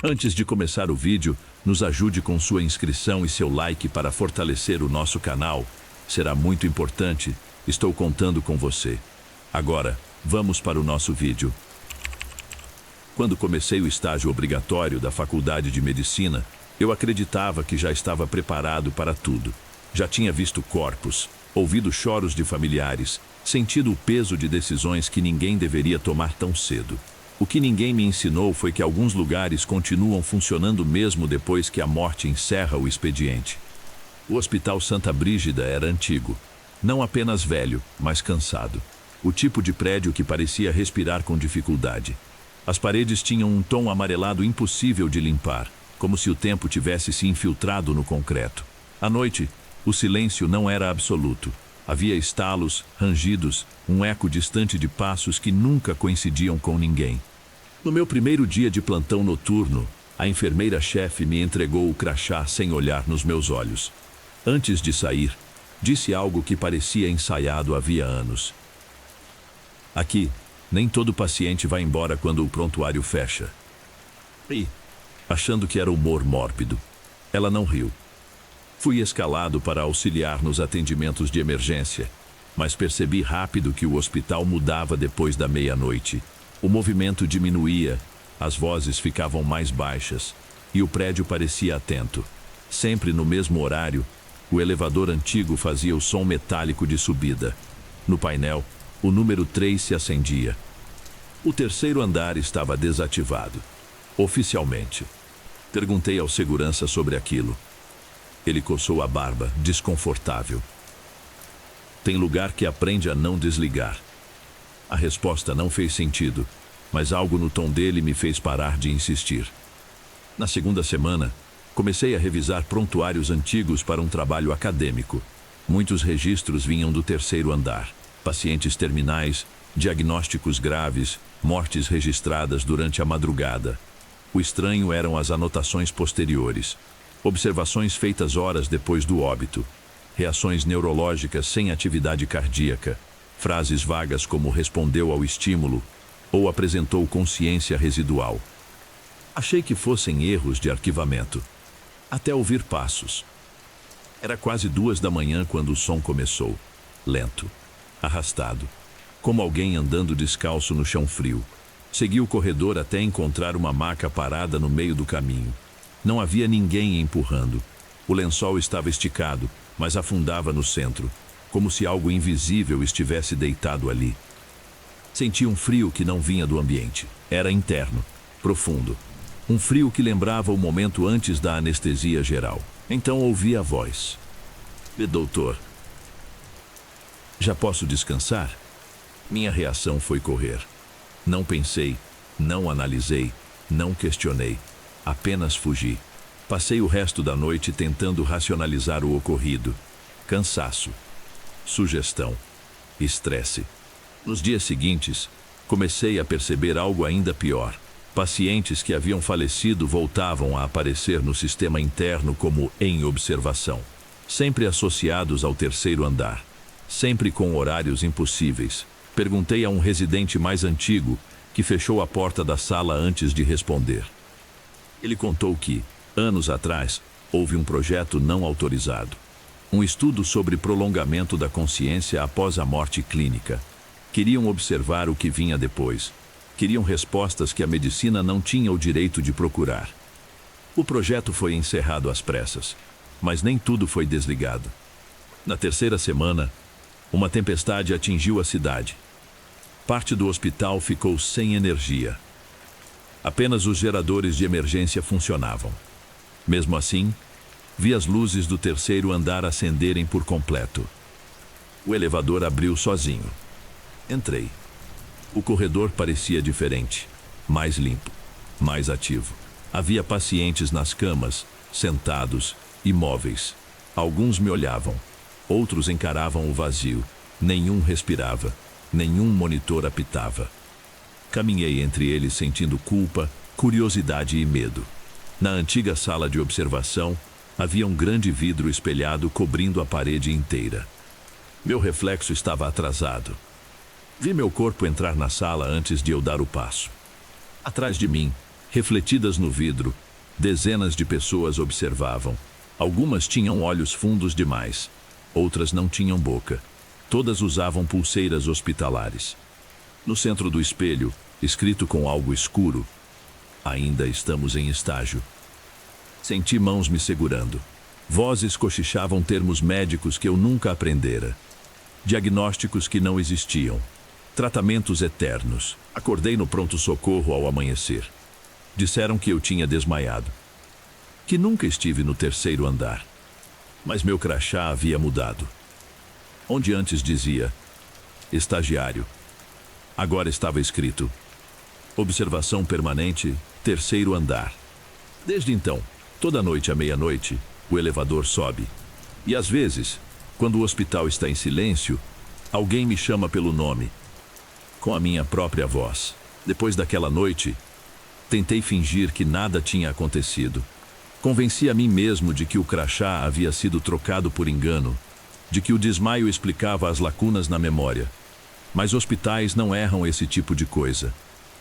Antes de começar o vídeo, nos ajude com sua inscrição e seu like para fortalecer o nosso canal. Será muito importante. Estou contando com você. Agora, vamos para o nosso vídeo. Quando comecei o estágio obrigatório da Faculdade de Medicina, eu acreditava que já estava preparado para tudo. Já tinha visto corpos, ouvido choros de familiares, sentido o peso de decisões que ninguém deveria tomar tão cedo. O que ninguém me ensinou foi que alguns lugares continuam funcionando mesmo depois que a morte encerra o expediente. O Hospital Santa Brígida era antigo, não apenas velho, mas cansado. O tipo de prédio que parecia respirar com dificuldade. As paredes tinham um tom amarelado impossível de limpar, como se o tempo tivesse se infiltrado no concreto. À noite, o silêncio não era absoluto. Havia estalos, rangidos, um eco distante de passos que nunca coincidiam com ninguém. No meu primeiro dia de plantão noturno, a enfermeira-chefe me entregou o crachá sem olhar nos meus olhos. Antes de sair, disse algo que parecia ensaiado havia anos. Aqui, nem todo paciente vai embora quando o prontuário fecha. E, achando que era humor mórbido, ela não riu. Fui escalado para auxiliar nos atendimentos de emergência, mas percebi rápido que o hospital mudava depois da meia-noite. O movimento diminuía, as vozes ficavam mais baixas, e o prédio parecia atento. Sempre no mesmo horário, o elevador antigo fazia o som metálico de subida. No painel, o número 3 se acendia. O terceiro andar estava desativado. Oficialmente. Perguntei ao segurança sobre aquilo. Ele coçou a barba, desconfortável. Tem lugar que aprende a não desligar. A resposta não fez sentido, mas algo no tom dele me fez parar de insistir. Na segunda semana, comecei a revisar prontuários antigos para um trabalho acadêmico. Muitos registros vinham do terceiro andar. Pacientes terminais, diagnósticos graves, mortes registradas durante a madrugada. O estranho eram as anotações posteriores. Observações feitas horas depois do óbito. Reações neurológicas sem atividade cardíaca. Frases vagas como respondeu ao estímulo ou apresentou consciência residual. Achei que fossem erros de arquivamento. Até ouvir passos. Era quase 2 da manhã quando o som começou. Lento. Arrastado. Como alguém andando descalço no chão frio. Segui o corredor até encontrar uma maca parada no meio do caminho. Não havia ninguém empurrando. O lençol estava esticado, mas afundava no centro, como se algo invisível estivesse deitado ali. Senti um frio que não vinha do ambiente. Era interno, profundo. Um frio que lembrava o momento antes da anestesia geral. Então ouvi a voz. Doutor, já posso descansar? Minha reação foi correr. Não pensei, não analisei, não questionei. Apenas fugi. Passei o resto da noite tentando racionalizar o ocorrido. Cansaço. Sugestão. Estresse. Nos dias seguintes, comecei a perceber algo ainda pior. Pacientes que haviam falecido voltavam a aparecer no sistema interno como em observação. Sempre associados ao terceiro andar. Sempre com horários impossíveis. Perguntei a um residente mais antigo, que fechou a porta da sala antes de responder. Ele contou que, anos atrás, houve um projeto não autorizado. Um estudo sobre prolongamento da consciência após a morte clínica. Queriam observar o que vinha depois. Queriam respostas que a medicina não tinha o direito de procurar. O projeto foi encerrado às pressas, mas nem tudo foi desligado. Na terceira semana, uma tempestade atingiu a cidade. Parte do hospital ficou sem energia. Apenas os geradores de emergência funcionavam. Mesmo assim, vi as luzes do terceiro andar acenderem por completo. O elevador abriu sozinho. Entrei. O corredor parecia diferente, mais limpo, mais ativo. Havia pacientes nas camas, sentados, imóveis. Alguns me olhavam, outros encaravam o vazio. Nenhum respirava, nenhum monitor apitava. Caminhei entre eles sentindo culpa, curiosidade e medo. Na antiga sala de observação, havia um grande vidro espelhado cobrindo a parede inteira. Meu reflexo estava atrasado. Vi meu corpo entrar na sala antes de eu dar o passo. Atrás de mim, Refletidas no vidro, dezenas de pessoas observavam. Algumas tinham olhos fundos demais, outras não tinham boca. Todas usavam pulseiras hospitalares. No centro do espelho, escrito com algo escuro, ainda estamos em estágio. Senti mãos me segurando. Vozes cochichavam termos médicos que eu nunca aprendera. Diagnósticos que não existiam. Tratamentos eternos. Acordei no pronto-socorro ao amanhecer. Disseram que eu tinha desmaiado. Que nunca estive no terceiro andar. Mas meu crachá havia mudado. Onde antes dizia estagiário, agora estava escrito observação permanente, terceiro andar. Desde então, toda noite à meia-noite, o elevador sobe. E às vezes, quando o hospital está em silêncio, alguém me chama pelo nome, com a minha própria voz. Depois daquela noite, tentei fingir que nada tinha acontecido. Convenci a mim mesmo de que o crachá havia sido trocado por engano, de que o desmaio explicava as lacunas na memória. Mas hospitais não erram esse tipo de coisa.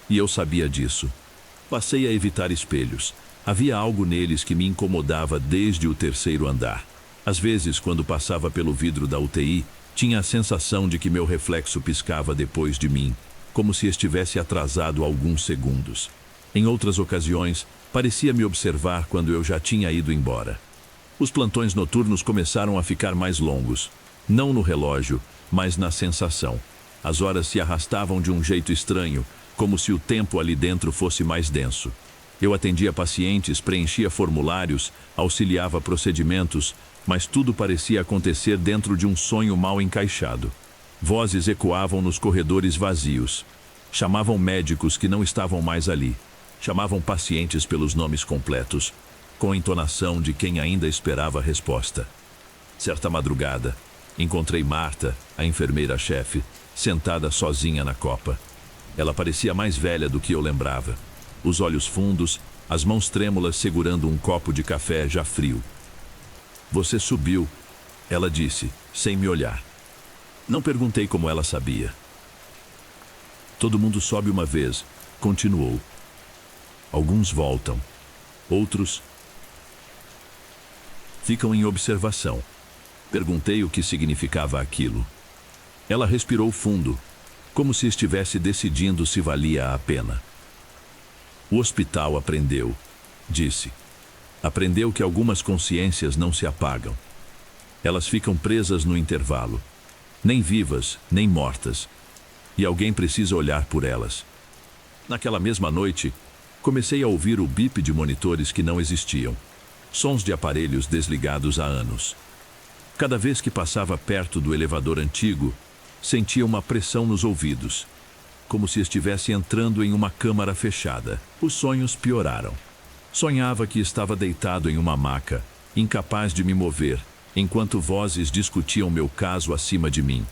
E eu sabia disso. Passei a evitar espelhos. Havia algo neles que me incomodava desde o terceiro andar. Às vezes, quando passava pelo vidro da UTI, tinha a sensação de que meu reflexo piscava depois de mim, como se estivesse atrasado alguns segundos. Em outras ocasiões, parecia me observar quando eu já tinha ido embora. Os plantões noturnos começaram a ficar mais longos, não no relógio, mas na sensação. As horas se arrastavam de um jeito estranho, como se o tempo ali dentro fosse mais denso. Eu atendia pacientes, preenchia formulários, auxiliava procedimentos, mas tudo parecia acontecer dentro de um sonho mal encaixado. Vozes ecoavam nos corredores vazios. Chamavam médicos que não estavam mais ali. Chamavam pacientes pelos nomes completos, com a entonação de quem ainda esperava a resposta. Certa madrugada, encontrei Marta, a enfermeira-chefe, sentada sozinha na copa. Ela parecia mais velha do que eu lembrava. Os olhos fundos, as mãos trêmulas segurando um copo de café já frio. Você subiu, ela disse, sem me olhar. Não perguntei como ela sabia. Todo mundo sobe uma vez, continuou. Alguns voltam, outros ficam em observação. Perguntei o que significava aquilo. Ela respirou fundo, como se estivesse decidindo se valia a pena. O hospital aprendeu, disse. Aprendeu que algumas consciências não se apagam. Elas ficam presas no intervalo, nem vivas, nem mortas. E alguém precisa olhar por elas. Naquela mesma noite, comecei a ouvir o bip de monitores que não existiam. Sons de aparelhos desligados há anos. Cada vez que passava perto do elevador antigo, sentia uma pressão nos ouvidos, como se estivesse entrando em uma câmara fechada. Os sonhos pioraram. Sonhava que estava deitado em uma maca, incapaz de me mover, enquanto vozes discutiam meu caso acima de mim.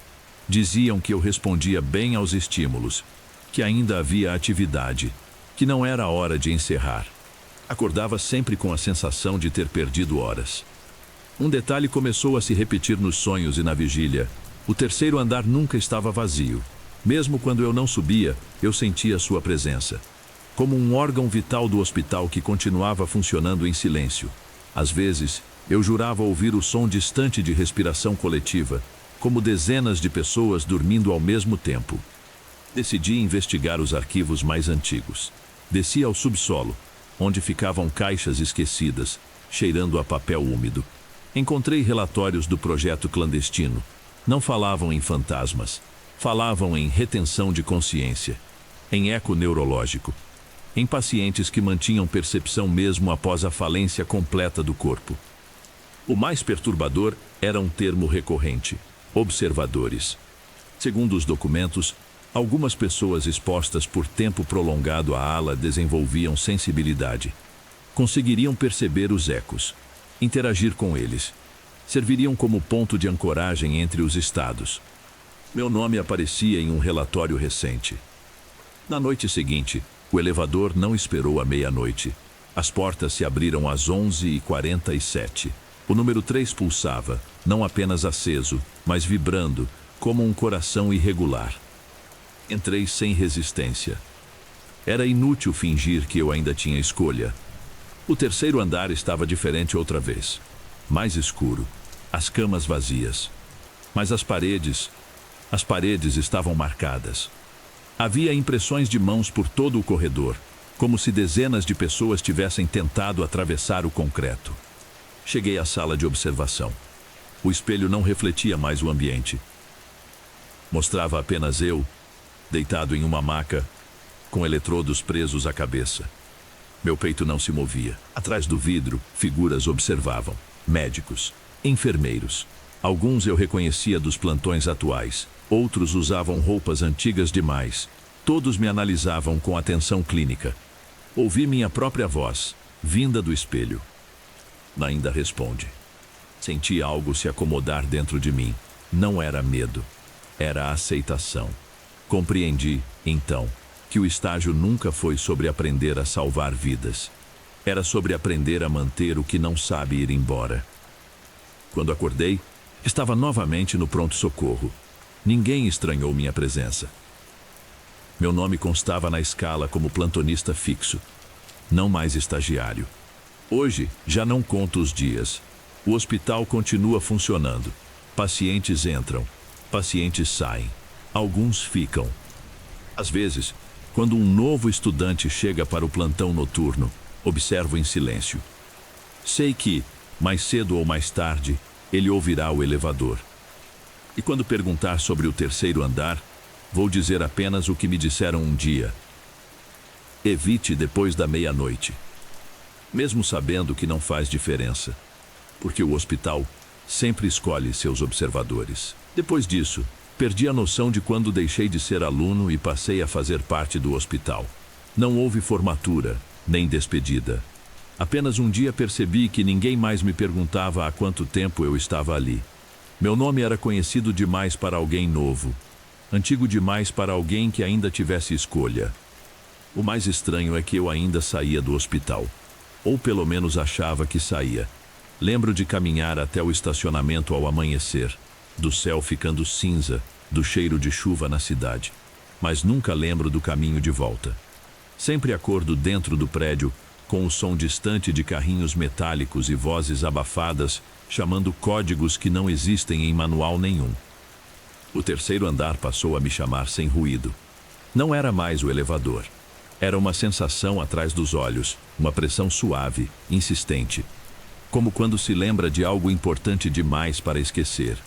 Diziam que eu respondia bem aos estímulos, que ainda havia atividade, que não era hora de encerrar. Acordava sempre com a sensação de ter perdido horas. Um detalhe começou a se repetir nos sonhos e na vigília. O terceiro andar nunca estava vazio. Mesmo quando eu não subia, eu sentia sua presença. Como um órgão vital do hospital que continuava funcionando em silêncio. Às vezes, eu jurava ouvir o som distante de respiração coletiva, como dezenas de pessoas dormindo ao mesmo tempo. Decidi investigar os arquivos mais antigos. Desci ao subsolo, onde ficavam caixas esquecidas, cheirando a papel úmido. Encontrei relatórios do projeto clandestino. Não falavam em fantasmas. Falavam em retenção de consciência, em eco neurológico, em pacientes que mantinham percepção mesmo após a falência completa do corpo. O mais perturbador era um termo recorrente: observadores. Segundo os documentos, algumas pessoas expostas por tempo prolongado à ala desenvolviam sensibilidade. Conseguiriam perceber os ecos, interagir com eles. Serviriam como ponto de ancoragem entre os estados. Meu nome aparecia em um relatório recente. Na noite seguinte, o elevador não esperou a meia-noite. As portas se abriram às 11h47. O número 3 pulsava, não apenas aceso, mas vibrando, como um coração irregular. Entrei sem resistência. Era inútil fingir que eu ainda tinha escolha. O terceiro andar estava diferente outra vez. Mais escuro, as camas vazias. Mas as paredes estavam marcadas. Havia impressões de mãos por todo o corredor, como se dezenas de pessoas tivessem tentado atravessar o concreto. Cheguei à sala de observação. O espelho não refletia mais o ambiente. Mostrava apenas eu, deitado em uma maca, com eletrodos presos à cabeça. Meu peito não se movia. Atrás do vidro, figuras observavam. Médicos, enfermeiros. Alguns eu reconhecia dos plantões atuais. Outros usavam roupas antigas demais. Todos me analisavam com atenção clínica. Ouvi minha própria voz, vinda do espelho. Ainda responde. Senti algo se acomodar dentro de mim. Não era medo. Era aceitação. Compreendi, então, que o estágio nunca foi sobre aprender a salvar vidas. Era sobre aprender a manter o que não sabe ir embora. Quando acordei, estava novamente no pronto-socorro. Ninguém estranhou minha presença. Meu nome constava na escala como plantonista fixo, não mais estagiário. Hoje, já não conto os dias. O hospital continua funcionando. Pacientes entram, pacientes saem. Alguns ficam. Às vezes, quando um novo estudante chega para o plantão noturno, observo em silêncio. Sei que, mais cedo ou mais tarde, ele ouvirá o elevador. E quando perguntar sobre o terceiro andar, vou dizer apenas o que me disseram um dia. Evite depois da meia-noite. Mesmo sabendo que não faz diferença, porque o hospital sempre escolhe seus observadores. Depois disso, perdi a noção de quando deixei de ser aluno e passei a fazer parte do hospital. Não houve formatura, nem despedida. Apenas um dia percebi que ninguém mais me perguntava há quanto tempo eu estava ali. Meu nome era conhecido demais para alguém novo, antigo demais para alguém que ainda tivesse escolha. O mais estranho é que eu ainda saía do hospital, ou pelo menos achava que saía. Lembro de caminhar até o estacionamento ao amanhecer, do céu ficando cinza, do cheiro de chuva na cidade. Mas nunca lembro do caminho de volta. Sempre acordo dentro do prédio, com o som distante de carrinhos metálicos e vozes abafadas, chamando códigos que não existem em manual nenhum. O terceiro andar passou a me chamar sem ruído. Não era mais o elevador. Era uma sensação atrás dos olhos, uma pressão suave, insistente. Como quando se lembra de algo importante demais para esquecer.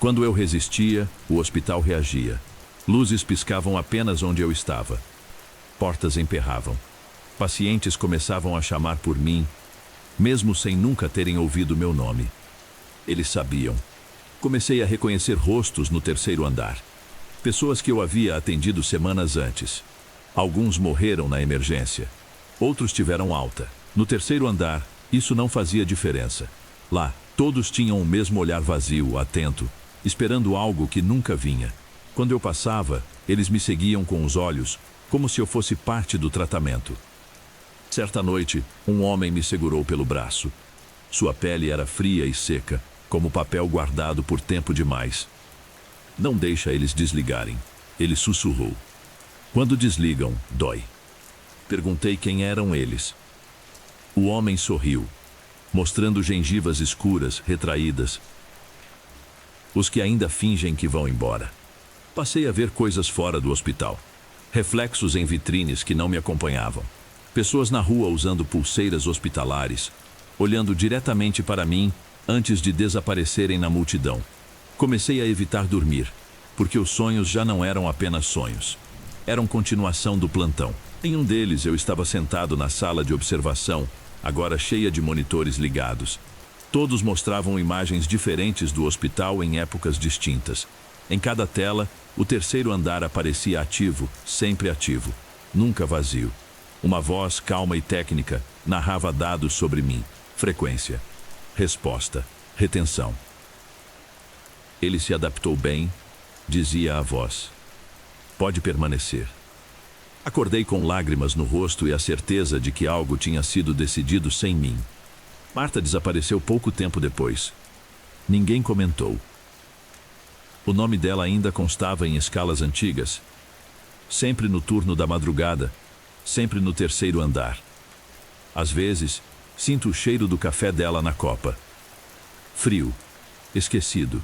Quando eu resistia, o hospital reagia. Luzes piscavam apenas onde eu estava. Portas emperravam. Pacientes começavam a chamar por mim, mesmo sem nunca terem ouvido meu nome. Eles sabiam. Comecei a reconhecer rostos no terceiro andar. Pessoas que eu havia atendido semanas antes. Alguns morreram na emergência. Outros tiveram alta. No terceiro andar, isso não fazia diferença. Lá, todos tinham o mesmo olhar vazio, atento, esperando algo que nunca vinha. Quando eu passava, eles me seguiam com os olhos, como se eu fosse parte do tratamento. Certa noite, um homem me segurou pelo braço. Sua pele era fria e seca, como papel guardado por tempo demais. Não deixa eles desligarem, ele sussurrou. Quando desligam, dói. Perguntei quem eram eles. O homem sorriu, mostrando gengivas escuras, retraídas. Os que ainda fingem que vão embora. Passei a ver coisas fora do hospital. Reflexos em vitrines que não me acompanhavam. Pessoas na rua usando pulseiras hospitalares, olhando diretamente para mim antes de desaparecerem na multidão. Comecei a evitar dormir, porque os sonhos já não eram apenas sonhos. Eram continuação do plantão. Em um deles eu estava sentado na sala de observação, agora cheia de monitores ligados. Todos mostravam imagens diferentes do hospital em épocas distintas. Em cada tela, o terceiro andar aparecia ativo, sempre ativo, nunca vazio. Uma voz calma e técnica narrava dados sobre mim. Frequência, resposta, retenção. Ele se adaptou bem, dizia a voz. Pode permanecer. Acordei com lágrimas no rosto e a certeza de que algo tinha sido decidido sem mim. Marta desapareceu pouco tempo depois. Ninguém comentou. O nome dela ainda constava em escalas antigas. Sempre no turno da madrugada, sempre no terceiro andar. Às vezes, sinto o cheiro do café dela na copa. Frio, esquecido.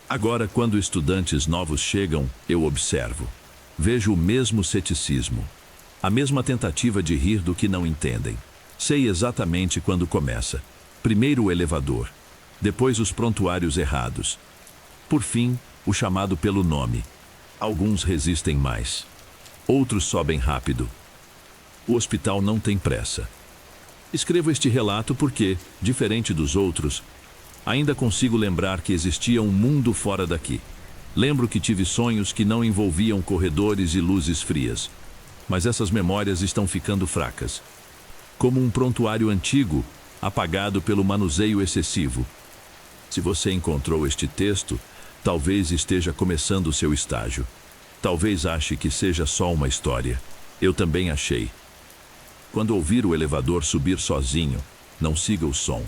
Agora, quando estudantes novos chegam, eu observo. Vejo o mesmo ceticismo, a mesma tentativa de rir do que não entendem. Sei exatamente quando começa. Primeiro o elevador, depois os prontuários errados. Por fim, o chamado pelo nome. Alguns resistem mais. Outros sobem rápido. O hospital não tem pressa. Escrevo este relato porque, diferente dos outros, ainda consigo lembrar que existia um mundo fora daqui. Lembro que tive sonhos que não envolviam corredores e luzes frias. Mas essas memórias estão ficando fracas. Como um prontuário antigo, apagado pelo manuseio excessivo. Se você encontrou este texto, talvez esteja começando o seu estágio. Talvez ache que seja só uma história. Eu também achei. Quando ouvir o elevador subir sozinho, não siga o som.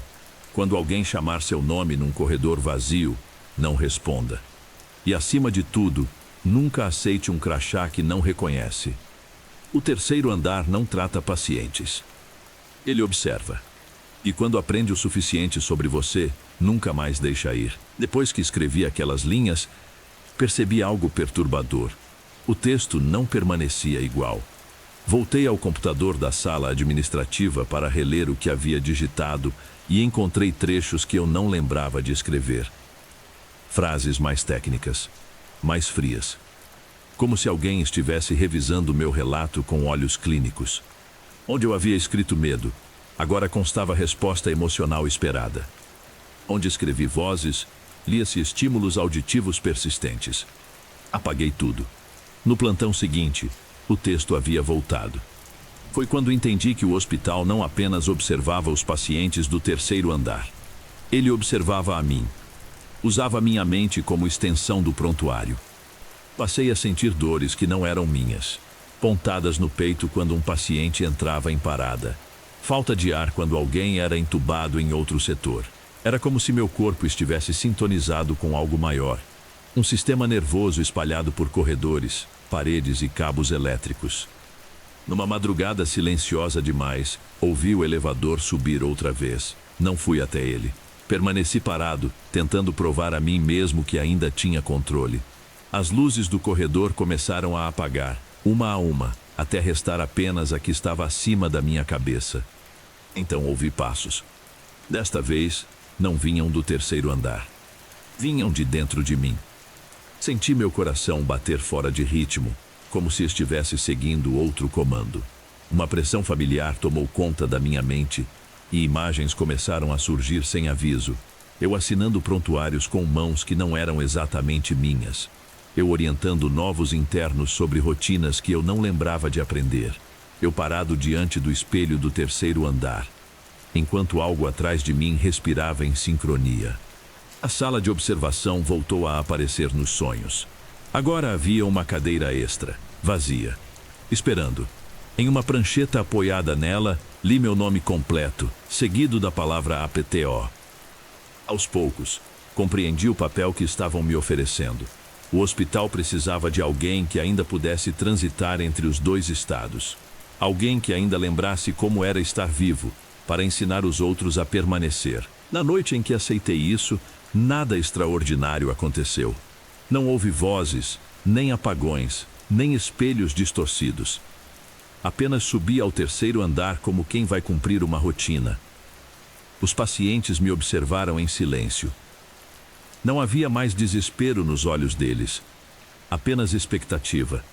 Quando alguém chamar seu nome num corredor vazio, não responda. E acima de tudo, nunca aceite um crachá que não reconhece. O terceiro andar não trata pacientes. Ele observa. E quando aprende o suficiente sobre você, nunca mais deixa ir. Depois que escrevi aquelas linhas, percebi algo perturbador. O texto não permanecia igual. Voltei ao computador da sala administrativa para reler o que havia digitado e encontrei trechos que eu não lembrava de escrever. Frases mais técnicas, mais frias. Como se alguém estivesse revisando meu relato com olhos clínicos. Onde eu havia escrito medo, agora constava a resposta emocional esperada. Onde escrevi vozes, lia-se estímulos auditivos persistentes. Apaguei tudo. No plantão seguinte, o texto havia voltado. Foi quando entendi que o hospital não apenas observava os pacientes do terceiro andar. Ele observava a mim. Usava minha mente como extensão do prontuário. Passei a sentir dores que não eram minhas. Pontadas no peito quando um paciente entrava em parada. Falta de ar quando alguém era entubado em outro setor. Era como se meu corpo estivesse sintonizado com algo maior. Um sistema nervoso espalhado por corredores, paredes e cabos elétricos. Numa madrugada silenciosa demais, ouvi o elevador subir outra vez. Não fui até ele. Permaneci parado, tentando provar a mim mesmo que ainda tinha controle. As luzes do corredor começaram a apagar, uma a uma, até restar apenas a que estava acima da minha cabeça. Então ouvi passos. Desta vez, não vinham do terceiro andar. Vinham de dentro de mim. Senti meu coração bater fora de ritmo, como se estivesse seguindo outro comando. Uma pressão familiar tomou conta da minha mente e imagens começaram a surgir sem aviso. Eu assinando prontuários com mãos que não eram exatamente minhas. Eu orientando novos internos sobre rotinas que eu não lembrava de aprender. Eu parado diante do espelho do terceiro andar, enquanto algo atrás de mim respirava em sincronia. A sala de observação voltou a aparecer nos sonhos. Agora havia uma cadeira extra, vazia, esperando. Em uma prancheta apoiada nela, li meu nome completo, seguido da palavra APTO. Aos poucos, compreendi o papel que estavam me oferecendo. O hospital precisava de alguém que ainda pudesse transitar entre os dois estados. Alguém que ainda lembrasse como era estar vivo, para ensinar os outros a permanecer. Na noite em que aceitei isso, nada extraordinário aconteceu. Não houve vozes, nem apagões, nem espelhos distorcidos. Apenas subi ao terceiro andar como quem vai cumprir uma rotina. Os pacientes me observaram em silêncio. Não havia mais desespero nos olhos deles, apenas expectativa.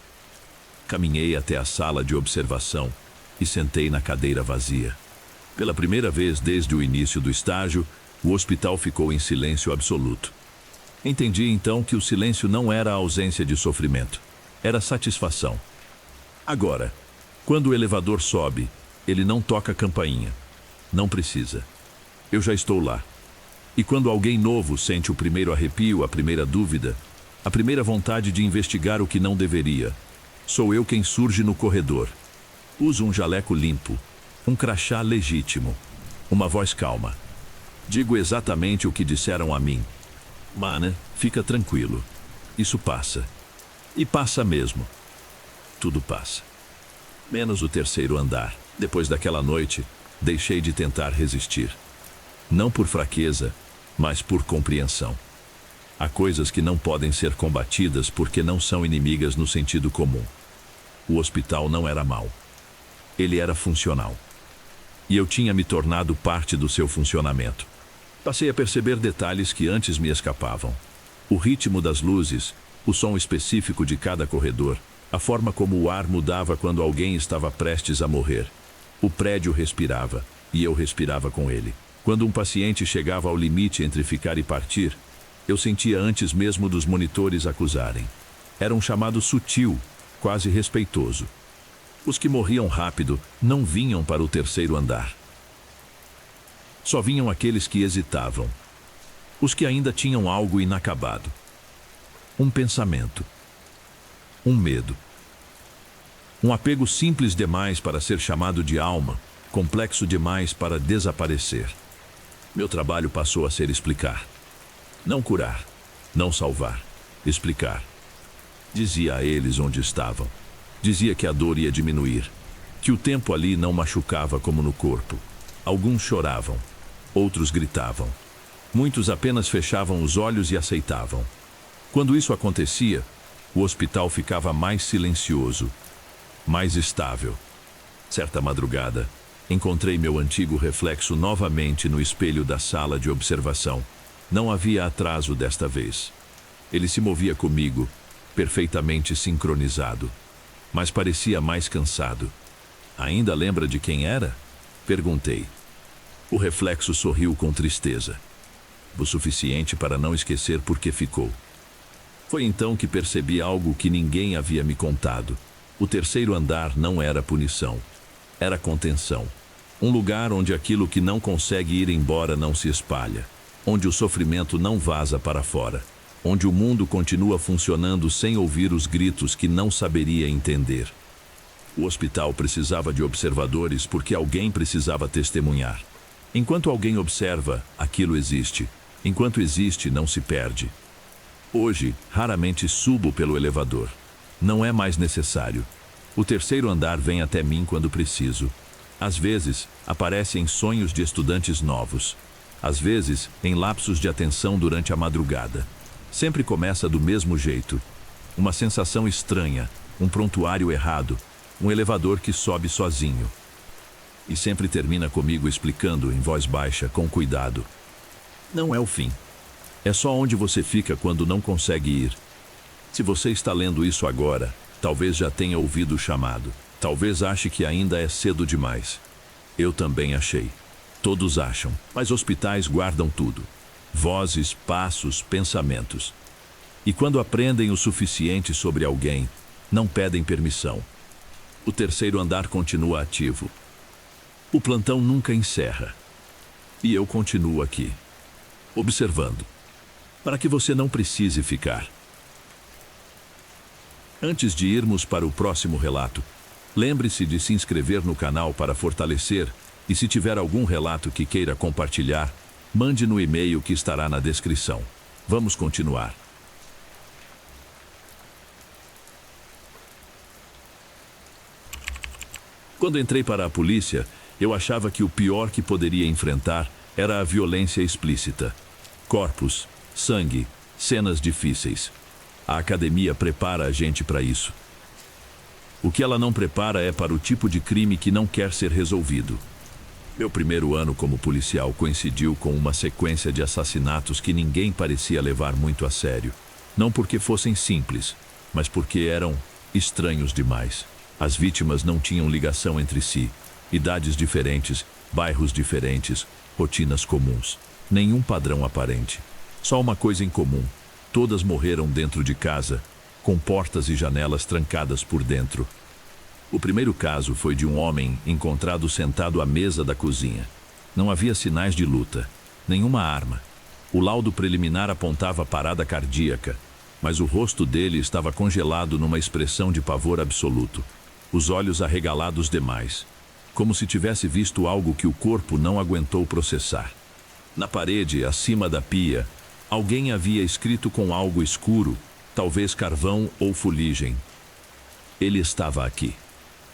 Caminhei até a sala de observação e sentei na cadeira vazia. Pela primeira vez desde o início do estágio, o hospital ficou em silêncio absoluto. Entendi então que o silêncio não era a ausência de sofrimento, era satisfação. Agora, quando o elevador sobe, ele não toca a campainha. Não precisa. Eu já estou lá. E quando alguém novo sente o primeiro arrepio, a primeira dúvida, a primeira vontade de investigar o que não deveria, sou eu quem surge no corredor. Uso um jaleco limpo, um crachá legítimo, uma voz calma. Digo exatamente o que disseram a mim. Mana, fica tranquilo. Isso passa. E passa mesmo. Tudo passa. Menos o terceiro andar. Depois daquela noite, deixei de tentar resistir. Não por fraqueza, mas por compreensão. Há coisas que não podem ser combatidas porque não são inimigas no sentido comum. O hospital não era mau. Ele era funcional. E eu tinha me tornado parte do seu funcionamento. Passei a perceber detalhes que antes me escapavam. O ritmo das luzes, o som específico de cada corredor, a forma como o ar mudava quando alguém estava prestes a morrer. O prédio respirava, e eu respirava com ele. Quando um paciente chegava ao limite entre ficar e partir, eu sentia antes mesmo dos monitores acusarem. Era um chamado sutil, quase respeitoso. Os que morriam rápido não vinham para o terceiro andar. Só vinham aqueles que hesitavam. Os que ainda tinham algo inacabado. Um pensamento. Um medo. Um apego simples demais para ser chamado de alma, complexo demais para desaparecer. Meu trabalho passou a ser explicar. Não curar, não salvar, explicar. Dizia a eles onde estavam. Dizia que a dor ia diminuir, que o tempo ali não machucava como no corpo. Alguns choravam, outros gritavam. Muitos apenas fechavam os olhos e aceitavam. Quando isso acontecia, o hospital ficava mais silencioso, mais estável. Certa madrugada, encontrei meu antigo reflexo novamente no espelho da sala de observação. Não havia atraso desta vez. Ele se movia comigo, perfeitamente sincronizado, mas parecia mais cansado. Ainda lembra de quem era? Perguntei. O reflexo sorriu com tristeza. O suficiente para não esquecer por que ficou. Foi então que percebi algo que ninguém havia me contado. O terceiro andar não era punição. Era contenção. Um lugar onde aquilo que não consegue ir embora não se espalha. Onde o sofrimento não vaza para fora. Onde o mundo continua funcionando sem ouvir os gritos que não saberia entender. O hospital precisava de observadores porque alguém precisava testemunhar. Enquanto alguém observa, aquilo existe. Enquanto existe, não se perde. Hoje, raramente subo pelo elevador. Não é mais necessário. O terceiro andar vem até mim quando preciso. Às vezes, aparece em sonhos de estudantes novos. Às vezes, em lapsos de atenção durante a madrugada. Sempre começa do mesmo jeito. Uma sensação estranha, um prontuário errado, um elevador que sobe sozinho. E sempre termina comigo explicando em voz baixa, com cuidado. Não é o fim. É só onde você fica quando não consegue ir. Se você está lendo isso agora, talvez já tenha ouvido o chamado. Talvez ache que ainda é cedo demais. Eu também achei. Todos acham, mas hospitais guardam tudo. Vozes, passos, pensamentos. E quando aprendem o suficiente sobre alguém, não pedem permissão. O terceiro andar continua ativo. O plantão nunca encerra. E eu continuo aqui, observando, para que você não precise ficar. Antes de irmos para o próximo relato, lembre-se de se inscrever no canal para fortalecer, e se tiver algum relato que queira compartilhar, mande no e-mail que estará na descrição. Vamos continuar. Quando entrei para a polícia, eu achava que o pior que poderia enfrentar era a violência explícita. Corpos, sangue, cenas difíceis. A academia prepara a gente para isso. O que ela não prepara é para o tipo de crime que não quer ser resolvido. Meu primeiro ano como policial coincidiu com uma sequência de assassinatos que ninguém parecia levar muito a sério. Não porque fossem simples, mas porque eram estranhos demais. As vítimas não tinham ligação entre si. Idades diferentes, bairros diferentes, rotinas comuns. Nenhum padrão aparente. Só uma coisa em comum. Todas morreram dentro de casa, com portas e janelas trancadas por dentro. O primeiro caso foi de um homem encontrado sentado à mesa da cozinha. Não havia sinais de luta, nenhuma arma. O laudo preliminar apontava parada cardíaca, mas o rosto dele estava congelado numa expressão de pavor absoluto. Os olhos arregalados demais, como se tivesse visto algo que o corpo não aguentou processar. Na parede, acima da pia, alguém havia escrito com algo escuro, talvez carvão ou fuligem. Ele estava aqui.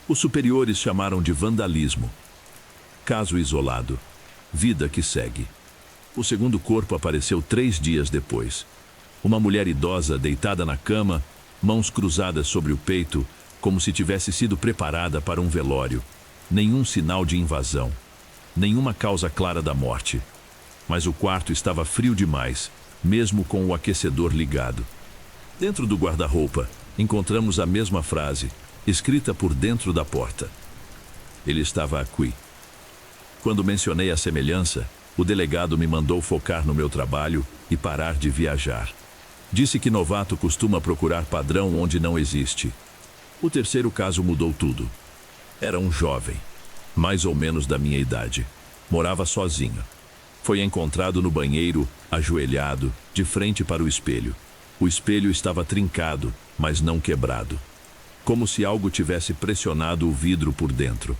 Os superiores chamaram de vandalismo. Caso isolado. Vida que segue. O segundo corpo apareceu 3 dias depois. Uma mulher idosa deitada na cama, mãos cruzadas sobre o peito, como se tivesse sido preparada para um velório. Nenhum sinal de invasão. Nenhuma causa clara da morte. Mas o quarto estava frio demais, mesmo com o aquecedor ligado. Dentro do guarda-roupa, encontramos a mesma frase, escrita por dentro da porta. Ele estava aqui. Quando mencionei a semelhança, o delegado me mandou focar no meu trabalho e parar de viajar. Disse que novato costuma procurar padrão onde não existe. O terceiro caso mudou tudo. Era um jovem, mais ou menos da minha idade. Morava sozinho. Foi encontrado no banheiro, ajoelhado, de frente para o espelho. O espelho estava trincado, mas não quebrado. Como se algo tivesse pressionado o vidro por dentro.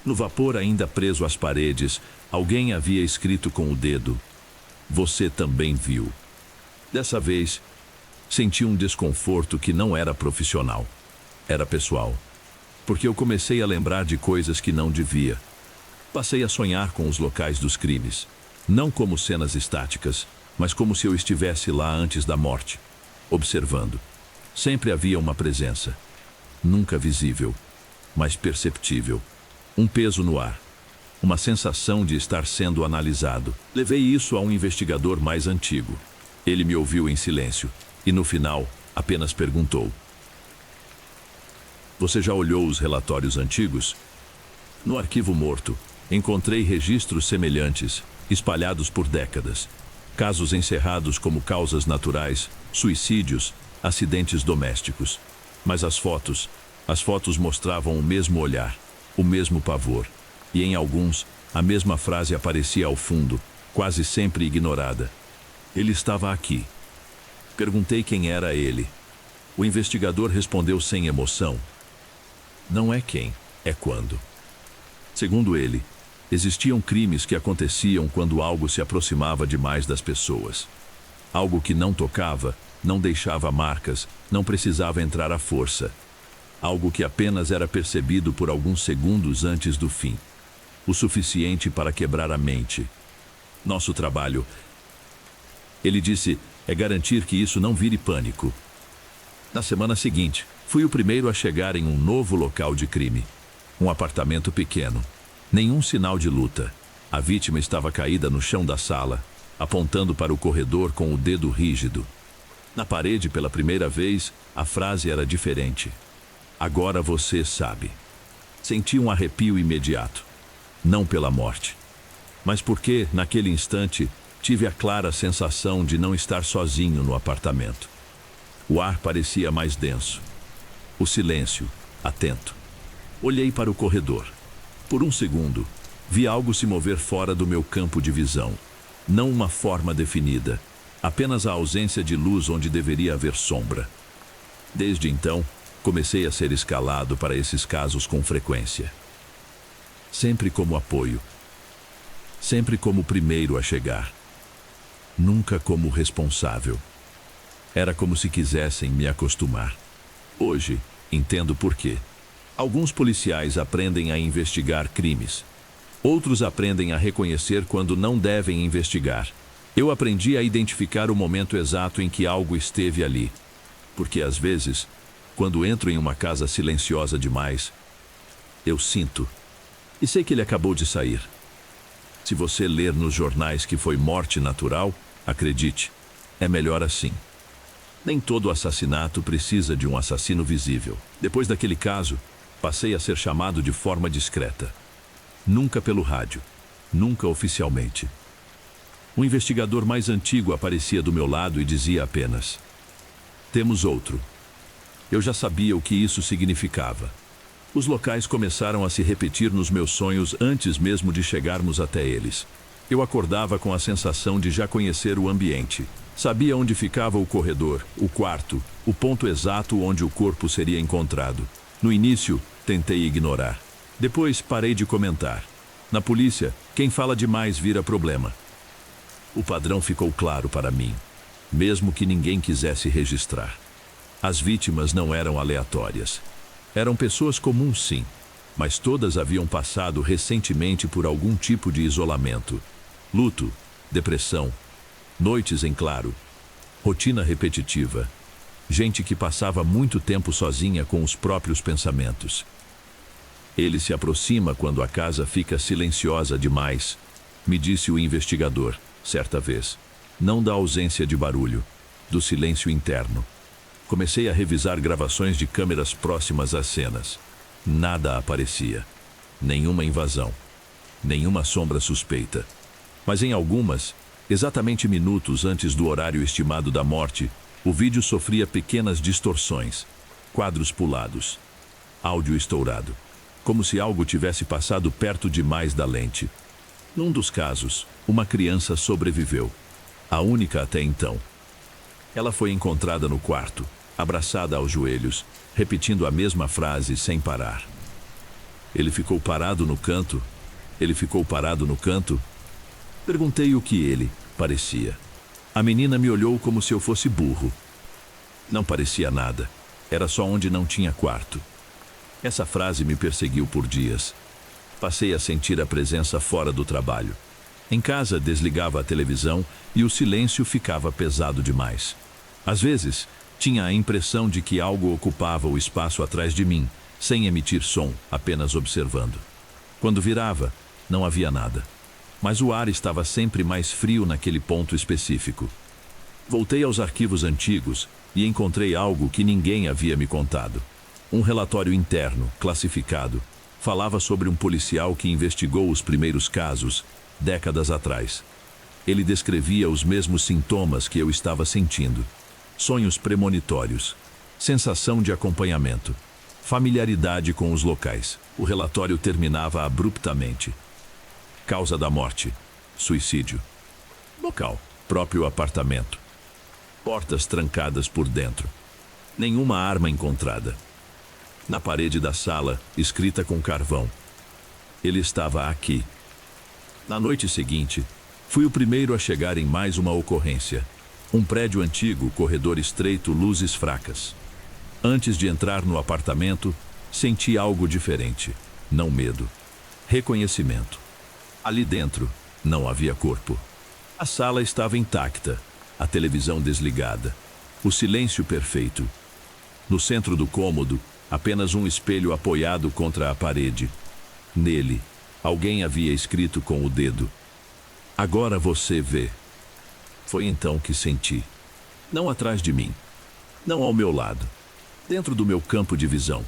No vapor ainda preso às paredes, alguém havia escrito com o dedo: "Você também viu." Dessa vez, senti um desconforto que não era profissional. Era pessoal. Porque eu comecei a lembrar de coisas que não devia. Passei a sonhar com os locais dos crimes. Não como cenas estáticas, mas como se eu estivesse lá antes da morte, observando. Sempre havia uma presença. Nunca visível, mas perceptível. Um peso no ar. Uma sensação de estar sendo analisado. Levei isso a um investigador mais antigo. Ele me ouviu em silêncio e, no final, apenas perguntou: "Você já olhou os relatórios antigos?" No arquivo morto, encontrei registros semelhantes, espalhados por décadas. Casos encerrados como causas naturais, suicídios, acidentes domésticos. Mas as fotos mostravam o mesmo olhar, o mesmo pavor. E em alguns, a mesma frase aparecia ao fundo, quase sempre ignorada. Ele estava aqui. Perguntei quem era ele. O investigador respondeu sem emoção: "Não é quem, é quando." Segundo ele, existiam crimes que aconteciam quando algo se aproximava demais das pessoas. Algo que não tocava, não deixava marcas, não precisava entrar à força. Algo que apenas era percebido por alguns segundos antes do fim. O suficiente para quebrar a mente. Nosso trabalho, ele disse, é garantir que isso não vire pânico. Na semana seguinte, fui o primeiro a chegar em um novo local de crime. Um apartamento pequeno. Nenhum sinal de luta. A vítima estava caída no chão da sala, apontando para o corredor com o dedo rígido. Na parede, pela primeira vez, a frase era diferente. "Agora você sabe." Senti um arrepio imediato. Não pela morte, mas porque, naquele instante, tive a clara sensação de não estar sozinho no apartamento. O ar parecia mais denso. O silêncio, atento. Olhei para o corredor. Por um segundo, vi algo se mover fora do meu campo de visão. Não uma forma definida, apenas a ausência de luz onde deveria haver sombra. Desde então, comecei a ser escalado para esses casos com frequência. Sempre como apoio. Sempre como o primeiro a chegar. Nunca como responsável. Era como se quisessem me acostumar. Hoje, entendo por quê. Alguns policiais aprendem a investigar crimes. Outros aprendem a reconhecer quando não devem investigar. Eu aprendi a identificar o momento exato em que algo esteve ali. Porque às vezes, quando entro em uma casa silenciosa demais, eu sinto. E sei que ele acabou de sair. Se você ler nos jornais que foi morte natural, acredite, é melhor assim. Nem todo assassinato precisa de um assassino visível. Depois daquele caso, passei a ser chamado de forma discreta. Nunca pelo rádio, nunca oficialmente. Um investigador mais antigo aparecia do meu lado e dizia apenas: "Temos outro." Eu já sabia o que isso significava. Os locais começaram a se repetir nos meus sonhos antes mesmo de chegarmos até eles. Eu acordava com a sensação de já conhecer o ambiente. Sabia onde ficava o corredor, o quarto, o ponto exato onde o corpo seria encontrado. No início, tentei ignorar. Depois, parei de comentar. Na polícia, quem fala demais vira problema. O padrão ficou claro para mim, mesmo que ninguém quisesse registrar. As vítimas não eram aleatórias. Eram pessoas comuns, sim, mas todas haviam passado recentemente por algum tipo de isolamento. Luto, depressão, noites em claro, rotina repetitiva. Gente que passava muito tempo sozinha com os próprios pensamentos. Ele se aproxima quando a casa fica silenciosa demais, me disse o investigador, certa vez. Não da ausência de barulho, do silêncio interno. Comecei a revisar gravações de câmeras próximas às cenas. Nada aparecia. Nenhuma invasão. Nenhuma sombra suspeita. Mas em algumas, exatamente minutos antes do horário estimado da morte, o vídeo sofria pequenas distorções, quadros pulados, áudio estourado, como se algo tivesse passado perto demais da lente. Num dos casos, uma criança sobreviveu, a única até então. Ela foi encontrada no quarto, abraçada aos joelhos, repetindo a mesma frase sem parar. Ele ficou parado no canto. Ele ficou parado no canto. Perguntei o que ele parecia. A menina me olhou como se eu fosse burro. Não parecia nada. Era só onde não tinha quarto. Essa frase me perseguiu por dias. Passei a sentir a presença fora do trabalho. Em casa, desligava a televisão e o silêncio ficava pesado demais. Às vezes, tinha a impressão de que algo ocupava o espaço atrás de mim, sem emitir som, apenas observando. Quando virava, não havia nada. Mas o ar estava sempre mais frio naquele ponto específico. Voltei aos arquivos antigos e encontrei algo que ninguém havia me contado. Um relatório interno, classificado, falava sobre um policial que investigou os primeiros casos, décadas atrás. Ele descrevia os mesmos sintomas que eu estava sentindo. Sonhos premonitórios, sensação de acompanhamento, familiaridade com os locais. O relatório terminava abruptamente. Causa da morte, suicídio. Local, próprio apartamento. Portas trancadas por dentro. Nenhuma arma encontrada. Na parede da sala, escrita com carvão. Ele estava aqui. Na noite seguinte, fui o primeiro a chegar em mais uma ocorrência. Um prédio antigo, corredor estreito, luzes fracas. Antes de entrar no apartamento, senti algo diferente. Não medo. Reconhecimento. Ali dentro, não havia corpo. A sala estava intacta, a televisão desligada, o silêncio perfeito. No centro do cômodo, apenas um espelho apoiado contra a parede. Nele, alguém havia escrito com o dedo: "Agora você vê." Foi então que senti. Não atrás de mim. Não ao meu lado. Dentro do meu campo de visão.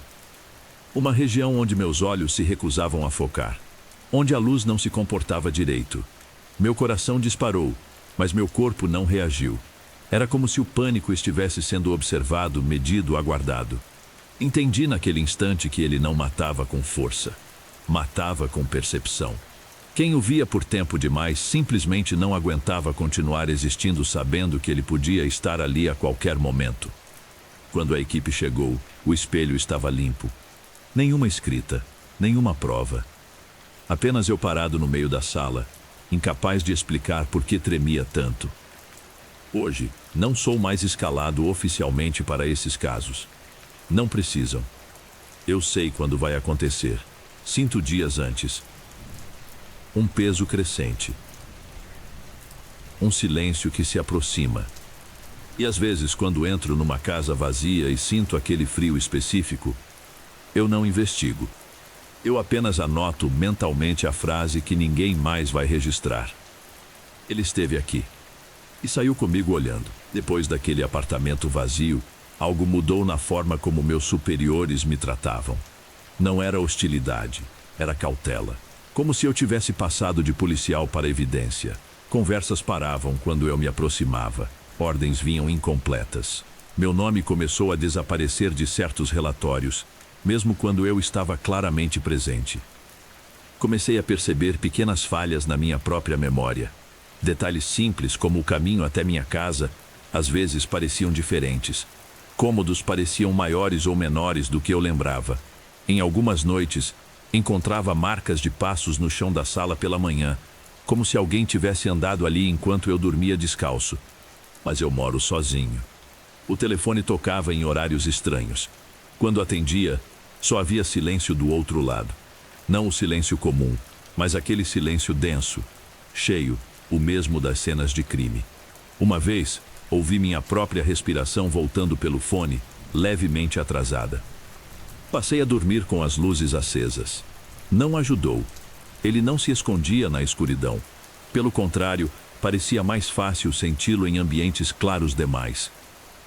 Uma região onde meus olhos se recusavam a focar. Onde a luz não se comportava direito. Meu coração disparou, mas meu corpo não reagiu. Era como se o pânico estivesse sendo observado, medido, aguardado. Entendi naquele instante que ele não matava com força. Matava com percepção. Quem o via por tempo demais simplesmente não aguentava continuar existindo sabendo que ele podia estar ali a qualquer momento. Quando a equipe chegou, o espelho estava limpo. Nenhuma escrita, nenhuma prova. Apenas eu parado no meio da sala, incapaz de explicar por que tremia tanto. Hoje, não sou mais escalado oficialmente para esses casos. Não precisam. Eu sei quando vai acontecer. Sinto dias antes. Um peso crescente. Um silêncio que se aproxima. E às vezes, quando entro numa casa vazia e sinto aquele frio específico, eu não investigo. Eu apenas anoto mentalmente a frase que ninguém mais vai registrar. Ele esteve aqui. E saiu comigo olhando. Depois daquele apartamento vazio, algo mudou na forma como meus superiores me tratavam. Não era hostilidade, era cautela. Como se eu tivesse passado de policial para evidência. Conversas paravam quando eu me aproximava. Ordens vinham incompletas. Meu nome começou a desaparecer de certos relatórios, mesmo quando eu estava claramente presente. Comecei a perceber pequenas falhas na minha própria memória. Detalhes simples, como o caminho até minha casa, às vezes pareciam diferentes. Cômodos pareciam maiores ou menores do que eu lembrava. Em algumas noites, encontrava marcas de passos no chão da sala pela manhã, como se alguém tivesse andado ali enquanto eu dormia descalço. Mas eu moro sozinho. O telefone tocava em horários estranhos. Quando atendia, Só havia silêncio do outro lado. Não o silêncio comum, mas aquele silêncio denso, cheio, o mesmo das cenas de crime. Uma vez, ouvi minha própria respiração voltando pelo fone, levemente atrasada. Passei a dormir com as luzes acesas. Não ajudou. Ele não se escondia na escuridão. Pelo contrário, parecia mais fácil senti-lo em ambientes claros demais,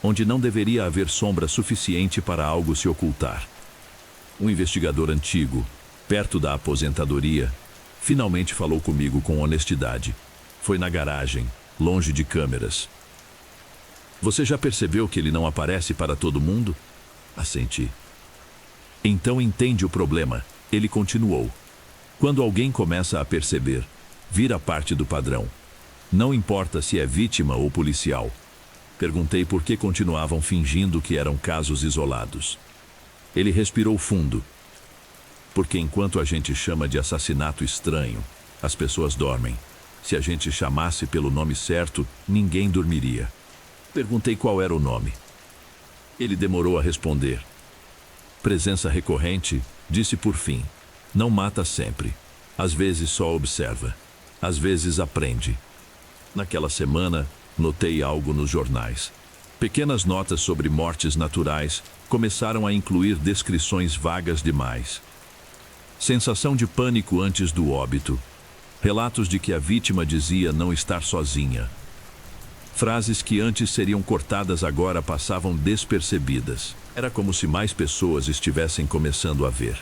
onde não deveria haver sombra suficiente para algo se ocultar. Um investigador antigo, perto da aposentadoria, finalmente falou comigo com honestidade. Foi na garagem, longe de câmeras. Você já percebeu que ele não aparece para todo mundo? Assenti. Então entende o problema, ele continuou. Quando alguém começa a perceber, vira parte do padrão. Não importa se é vítima ou policial. Perguntei por que continuavam fingindo que eram casos isolados. Ele respirou fundo. Porque enquanto a gente chama de assassinato estranho, as pessoas dormem. Se a gente chamasse pelo nome certo, ninguém dormiria. Perguntei qual era o nome. Ele demorou a responder. Presença recorrente, disse por fim. Não mata sempre. Às vezes só observa. Às vezes aprende. Naquela semana, notei algo nos jornais. Pequenas notas sobre mortes naturais começaram a incluir descrições vagas demais. Sensação de pânico antes do óbito. Relatos de que a vítima dizia não estar sozinha. Frases que antes seriam cortadas agora passavam despercebidas. Era como se mais pessoas estivessem começando a ver.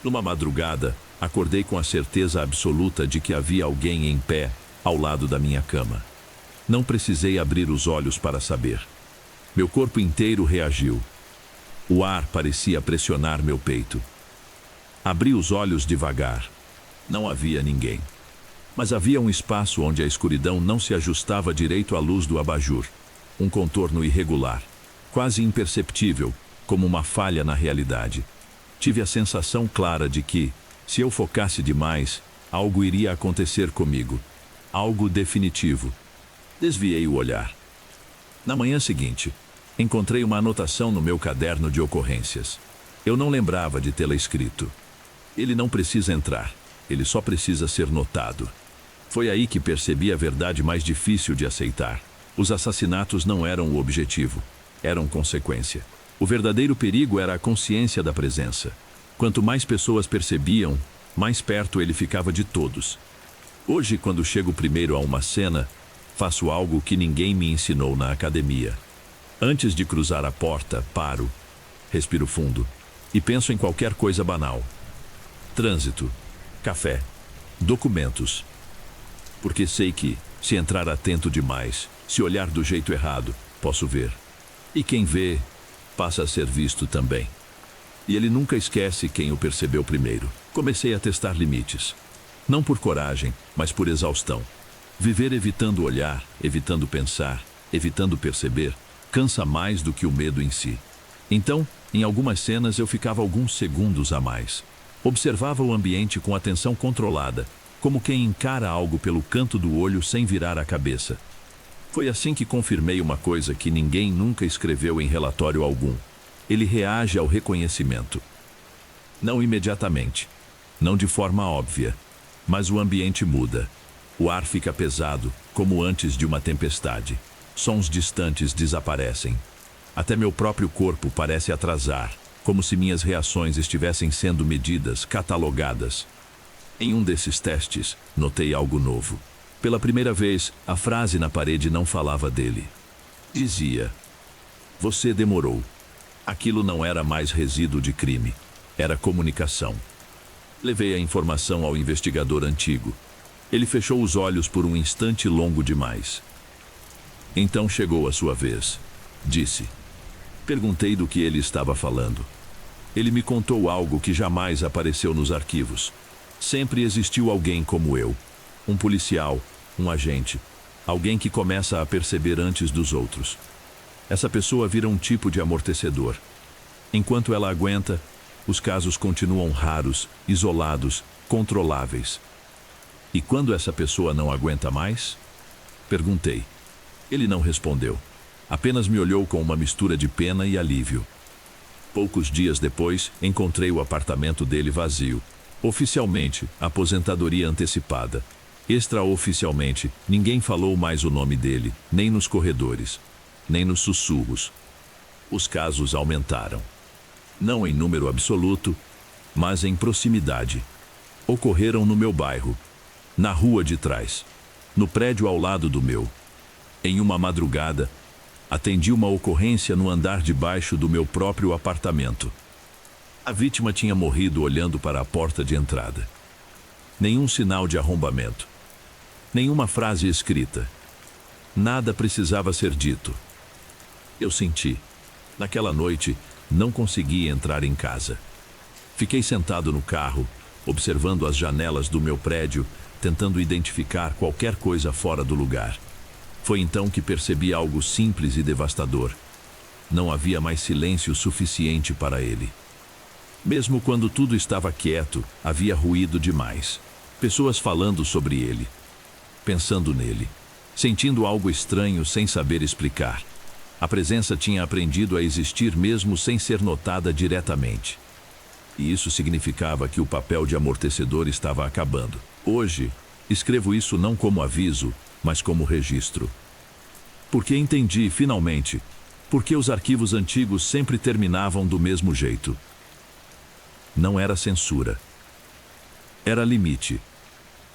Numa madrugada, acordei com a certeza absoluta de que havia alguém em pé ao lado da minha cama. Não precisei abrir os olhos para saber. Meu corpo inteiro reagiu. O ar parecia pressionar meu peito. Abri os olhos devagar. Não havia ninguém. Mas havia um espaço onde a escuridão não se ajustava direito à luz do abajur. Um contorno irregular, quase imperceptível, como uma falha na realidade. Tive a sensação clara de que, se eu focasse demais, algo iria acontecer comigo. Algo definitivo. Desviei o olhar. Na manhã seguinte, encontrei uma anotação no meu caderno de ocorrências. Eu não lembrava de tê-la escrito. Ele não precisa entrar, ele só precisa ser notado. Foi aí que percebi a verdade mais difícil de aceitar. Os assassinatos não eram o objetivo, eram consequência. O verdadeiro perigo era a consciência da presença. Quanto mais pessoas percebiam, mais perto ele ficava de todos. Hoje, quando chego primeiro a uma cena, faço algo que ninguém me ensinou na academia. Antes de cruzar a porta, paro, respiro fundo e penso em qualquer coisa banal. Trânsito, café, documentos. Porque sei que, se entrar atento demais, se olhar do jeito errado, posso ver. E quem vê, passa a ser visto também. E ele nunca esquece quem o percebeu primeiro. Comecei a testar limites. Não por coragem, mas por exaustão. Viver evitando olhar, evitando pensar, evitando perceber, cansa mais do que o medo em si. Então, em algumas cenas eu ficava alguns segundos a mais. Observava o ambiente com atenção controlada, como quem encara algo pelo canto do olho sem virar a cabeça. Foi assim que confirmei uma coisa que ninguém nunca escreveu em relatório algum. Ele reage ao reconhecimento. Não imediatamente, não de forma óbvia, mas o ambiente muda. O ar fica pesado, como antes de uma tempestade. Sons distantes desaparecem. Até meu próprio corpo parece atrasar, como se minhas reações estivessem sendo medidas, catalogadas. Em um desses testes, notei algo novo. Pela primeira vez, a frase na parede não falava dele. Dizia: "Você demorou." Aquilo não era mais resíduo de crime, era comunicação. Levei a informação ao investigador antigo. Ele fechou os olhos por um instante longo demais. Então chegou a sua vez, disse. Perguntei do que ele estava falando. Ele me contou algo que jamais apareceu nos arquivos. Sempre existiu alguém como eu. Um policial, um agente. Alguém que começa a perceber antes dos outros. Essa pessoa vira um tipo de amortecedor. Enquanto ela aguenta, os casos continuam raros, isolados, controláveis. E quando essa pessoa não aguenta mais? Perguntei. Ele não respondeu. Apenas me olhou com uma mistura de pena e alívio. Poucos dias depois, encontrei o apartamento dele vazio. Oficialmente, aposentadoria antecipada. Extraoficialmente, ninguém falou mais o nome dele, nem nos corredores, nem nos sussurros. Os casos aumentaram. Não em número absoluto, mas em proximidade. Ocorreram no meu bairro, na rua de trás, no prédio ao lado do meu. Em uma madrugada, atendi uma ocorrência no andar de baixo do meu próprio apartamento. A vítima tinha morrido olhando para a porta de entrada. Nenhum sinal de arrombamento. Nenhuma frase escrita. Nada precisava ser dito. Eu senti. Naquela noite, não consegui entrar em casa. Fiquei sentado no carro, observando as janelas do meu prédio, tentando identificar qualquer coisa fora do lugar. Foi então que percebi algo simples e devastador. Não havia mais silêncio suficiente para ele. Mesmo quando tudo estava quieto, havia ruído demais. Pessoas falando sobre ele, pensando nele, sentindo algo estranho sem saber explicar. A presença tinha aprendido a existir mesmo sem ser notada diretamente. E isso significava que o papel de amortecedor estava acabando. Hoje, escrevo isso não como aviso, mas como registro. Porque entendi, finalmente, porque os arquivos antigos sempre terminavam do mesmo jeito. Não era censura. Era limite.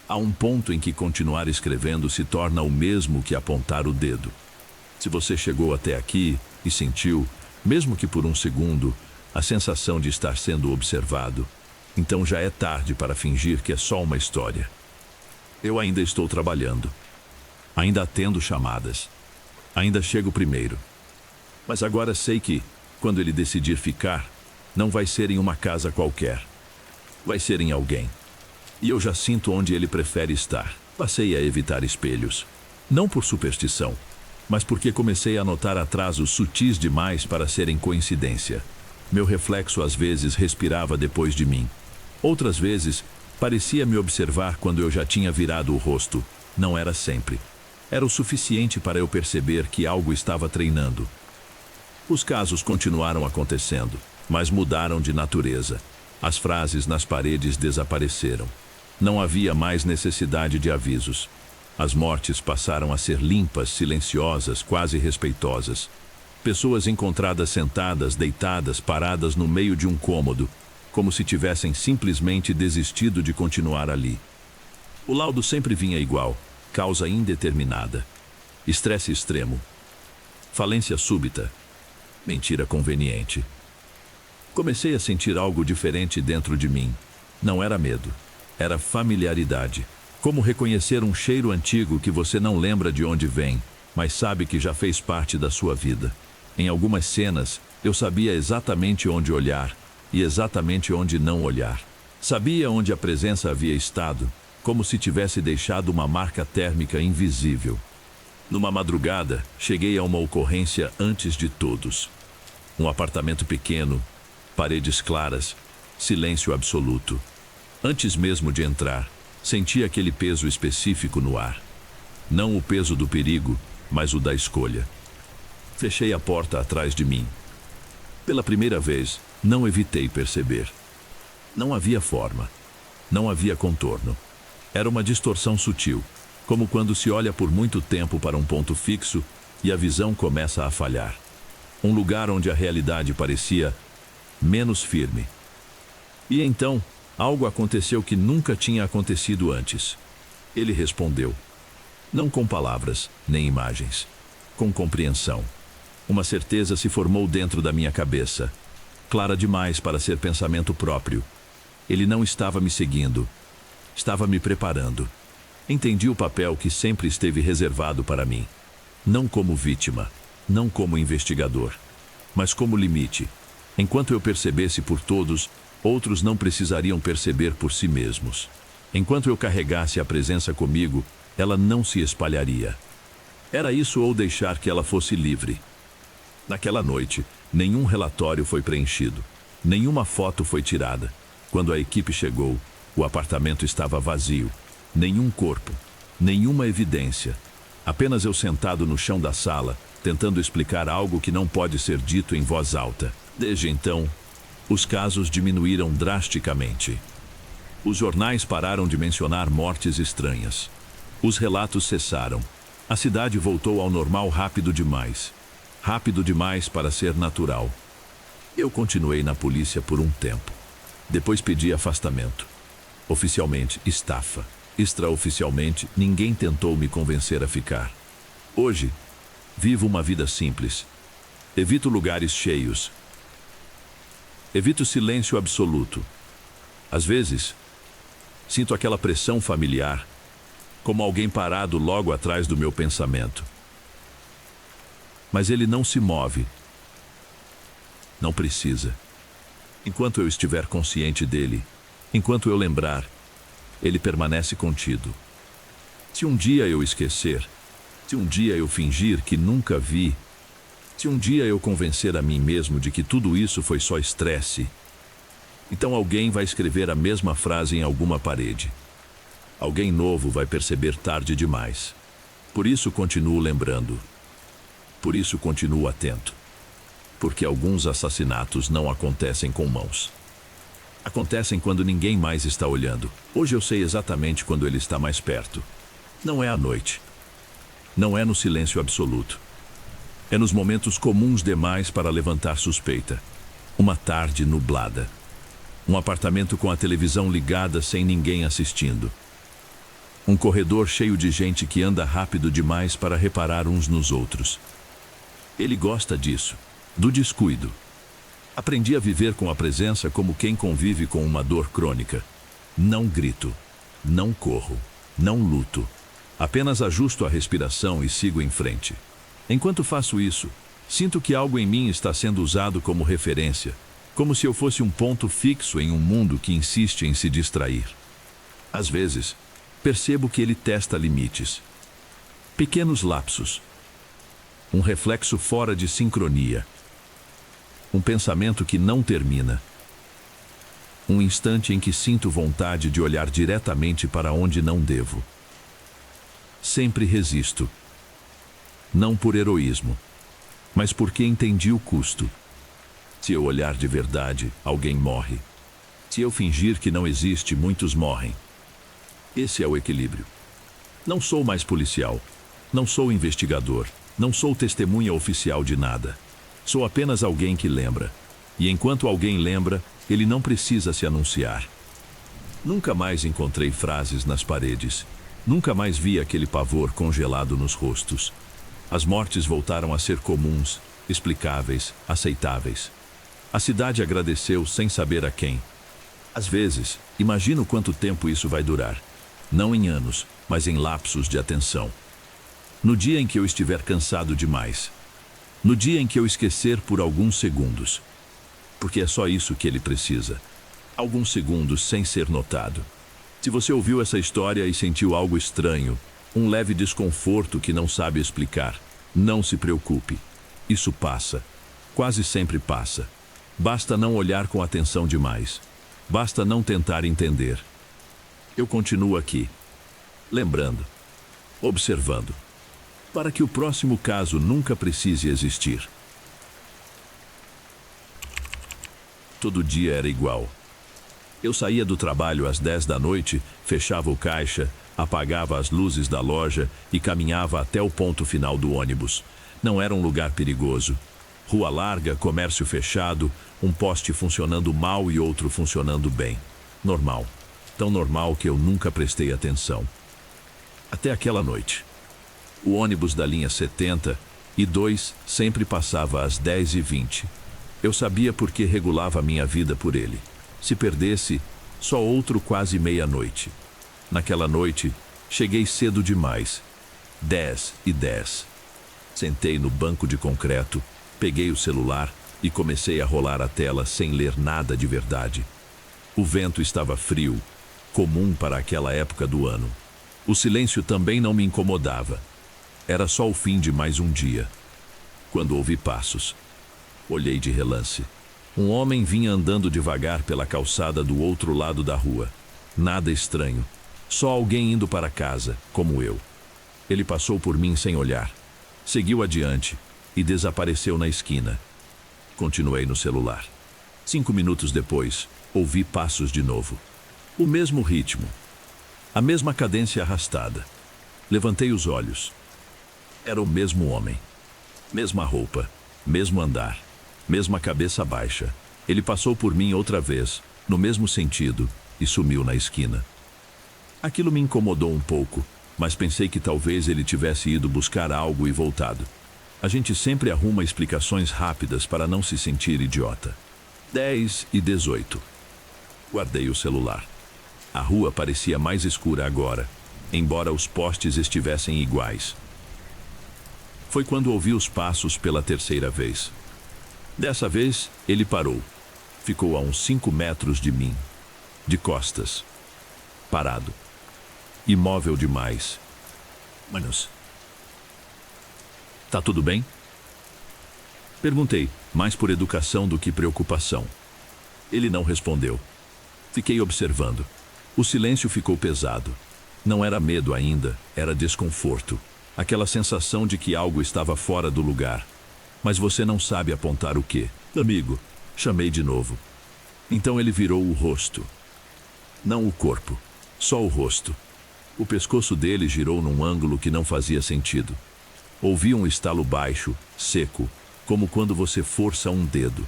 Há um ponto em que continuar escrevendo se torna o mesmo que apontar o dedo. Se você chegou até aqui e sentiu, mesmo que por um segundo, a sensação de estar sendo observado, então já é tarde para fingir que é só uma história. Eu ainda estou trabalhando. Ainda atendo chamadas. Ainda chego primeiro. Mas agora sei que, quando ele decidir ficar, não vai ser em uma casa qualquer. Vai ser em alguém. E eu já sinto onde ele prefere estar. Passei a evitar espelhos. Não por superstição, mas porque comecei a notar atrasos sutis demais para serem coincidência. Meu reflexo às vezes respirava depois de mim. Outras vezes, parecia me observar quando eu já tinha virado o rosto. Não era sempre. Era o suficiente para eu perceber que algo estava treinando. Os casos continuaram acontecendo, mas mudaram de natureza. As frases nas paredes desapareceram. Não havia mais necessidade de avisos. As mortes passaram a ser limpas, silenciosas, quase respeitosas. Pessoas encontradas sentadas, deitadas, paradas no meio de um cômodo, como se tivessem simplesmente desistido de continuar ali. O laudo sempre vinha igual: causa indeterminada, estresse extremo, falência súbita, mentira conveniente. Comecei a sentir algo diferente dentro de mim. Não era medo, era familiaridade. Como reconhecer um cheiro antigo que você não lembra de onde vem, mas sabe que já fez parte da sua vida. Em algumas cenas, eu sabia exatamente onde olhar e exatamente onde não olhar. Sabia onde a presença havia estado, como se tivesse deixado uma marca térmica invisível. Numa madrugada, cheguei a uma ocorrência antes de todos. Um apartamento pequeno, paredes claras, silêncio absoluto. Antes mesmo de entrar, senti aquele peso específico no ar. Não o peso do perigo, mas o da escolha. Fechei a porta atrás de mim. Pela primeira vez, não evitei perceber. Não havia forma. Não havia contorno. Era uma distorção sutil, como quando se olha por muito tempo para um ponto fixo e a visão começa a falhar. Um lugar onde a realidade parecia menos firme. E então, algo aconteceu que nunca tinha acontecido antes. Ele respondeu. Não com palavras, nem imagens. Com compreensão. Uma certeza se formou dentro da minha cabeça. Clara demais para ser pensamento próprio. Ele não estava me seguindo. Estava me preparando. Entendi o papel que sempre esteve reservado para mim. Não como vítima, não como investigador, mas como limite. Enquanto eu percebesse por todos, outros não precisariam perceber por si mesmos. Enquanto eu carregasse a presença comigo, ela não se espalharia. Era isso ou deixar que ela fosse livre. Naquela noite, nenhum relatório foi preenchido. Nenhuma foto foi tirada. Quando a equipe chegou, o apartamento estava vazio. Nenhum corpo, nenhuma evidência. Apenas eu sentado no chão da sala, tentando explicar algo que não pode ser dito em voz alta. Desde então, os casos diminuíram drasticamente. Os jornais pararam de mencionar mortes estranhas. Os relatos cessaram. A cidade voltou ao normal rápido demais. Rápido demais para ser natural. Eu continuei na polícia por um tempo. Depois pedi afastamento. Oficialmente, estafa. Extraoficialmente, ninguém tentou me convencer a ficar. Hoje, vivo uma vida simples. Evito lugares cheios. Evito silêncio absoluto. Às vezes, sinto aquela pressão familiar, como alguém parado logo atrás do meu pensamento. Mas ele não se move. Não precisa. Enquanto eu estiver consciente dele, enquanto eu lembrar, ele permanece contido. Se um dia eu esquecer, se um dia eu fingir que nunca vi, se um dia eu convencer a mim mesmo de que tudo isso foi só estresse, então alguém vai escrever a mesma frase em alguma parede. Alguém novo vai perceber tarde demais. Por isso continuo lembrando. Por isso continuo atento. Porque alguns assassinatos não acontecem com mãos. Acontecem quando ninguém mais está olhando. Hoje eu sei exatamente quando ele está mais perto. Não é à noite. Não é no silêncio absoluto. É nos momentos comuns demais para levantar suspeita. Uma tarde nublada. Um apartamento com a televisão ligada sem ninguém assistindo. Um corredor cheio de gente que anda rápido demais para reparar uns nos outros. Ele gosta disso, do descuido. Aprendi a viver com a presença como quem convive com uma dor crônica. Não grito, não corro, não luto. Apenas ajusto a respiração e sigo em frente. Enquanto faço isso, sinto que algo em mim está sendo usado como referência, como se eu fosse um ponto fixo em um mundo que insiste em se distrair. Às vezes, percebo que ele testa limites. Pequenos lapsos. Um reflexo fora de sincronia. Um pensamento que não termina. Um instante em que sinto vontade de olhar diretamente para onde não devo. Sempre resisto. Não por heroísmo, mas porque entendi o custo. Se eu olhar de verdade, alguém morre. Se eu fingir que não existe, muitos morrem. Esse é o equilíbrio. Não sou mais policial. Não sou investigador. Não sou testemunha oficial de nada. Sou apenas alguém que lembra. E enquanto alguém lembra, ele não precisa se anunciar. Nunca mais encontrei frases nas paredes. Nunca mais vi aquele pavor congelado nos rostos. As mortes voltaram a ser comuns, explicáveis, aceitáveis. A cidade agradeceu sem saber a quem. Às vezes, imagino quanto tempo isso vai durar. Não em anos, mas em lapsos de atenção. No dia em que eu estiver cansado demais. No dia em que eu esquecer por alguns segundos. Porque é só isso que ele precisa. Alguns segundos sem ser notado. Se você ouviu essa história e sentiu algo estranho, um leve desconforto que não sabe explicar, não se preocupe. Isso passa. Quase sempre passa. Basta não olhar com atenção demais. Basta não tentar entender. Eu continuo aqui, lembrando, observando, para que o próximo caso nunca precise existir. Todo dia era igual. Eu saía do trabalho às 10 da noite, fechava o caixa, apagava as luzes da loja e caminhava até o ponto final do ônibus. Não era um lugar perigoso. Rua larga, comércio fechado, um poste funcionando mal e outro funcionando bem. Normal. Tão normal que eu nunca prestei atenção. Até aquela noite. O ônibus da linha 72 sempre passava às 10h20. Eu sabia porque regulava a minha vida por ele. Se perdesse, só outro quase meia-noite. Naquela noite, cheguei cedo demais. 10h10. Sentei no banco de concreto, peguei o celular e comecei a rolar a tela sem ler nada de verdade. O vento estava frio, comum para aquela época do ano. O silêncio também não me incomodava. Era só o fim de mais um dia. Quando ouvi passos, olhei de relance. Um homem vinha andando devagar pela calçada do outro lado da rua. Nada estranho. Só alguém indo para casa, como eu. Ele passou por mim sem olhar. Seguiu adiante e desapareceu na esquina. Continuei no celular. 5 minutos depois, ouvi passos de novo. O mesmo ritmo. A mesma cadência arrastada. Levantei os olhos. Era o mesmo homem. Mesma roupa. Mesmo andar. Mesma cabeça baixa. Ele passou por mim outra vez, no mesmo sentido, e sumiu na esquina. Aquilo me incomodou um pouco, mas pensei que talvez ele tivesse ido buscar algo e voltado. A gente sempre arruma explicações rápidas para não se sentir idiota. 10h18. Guardei o celular. A rua parecia mais escura agora, embora os postes estivessem iguais. Foi quando ouvi os passos pela terceira vez. Dessa vez, ele parou. Ficou a uns 5 metros de mim, de costas, parado, imóvel demais. Manos, tá tudo bem? Perguntei, mais por educação do que preocupação. Ele não respondeu. Fiquei observando. O silêncio ficou pesado. Não era medo ainda, era desconforto. Aquela sensação de que algo estava fora do lugar. Mas você não sabe apontar o quê. Amigo, chamei de novo. Então ele virou o rosto. Não o corpo, só o rosto. O pescoço dele girou num ângulo que não fazia sentido. Ouvi um estalo baixo, seco, como quando você força um dedo.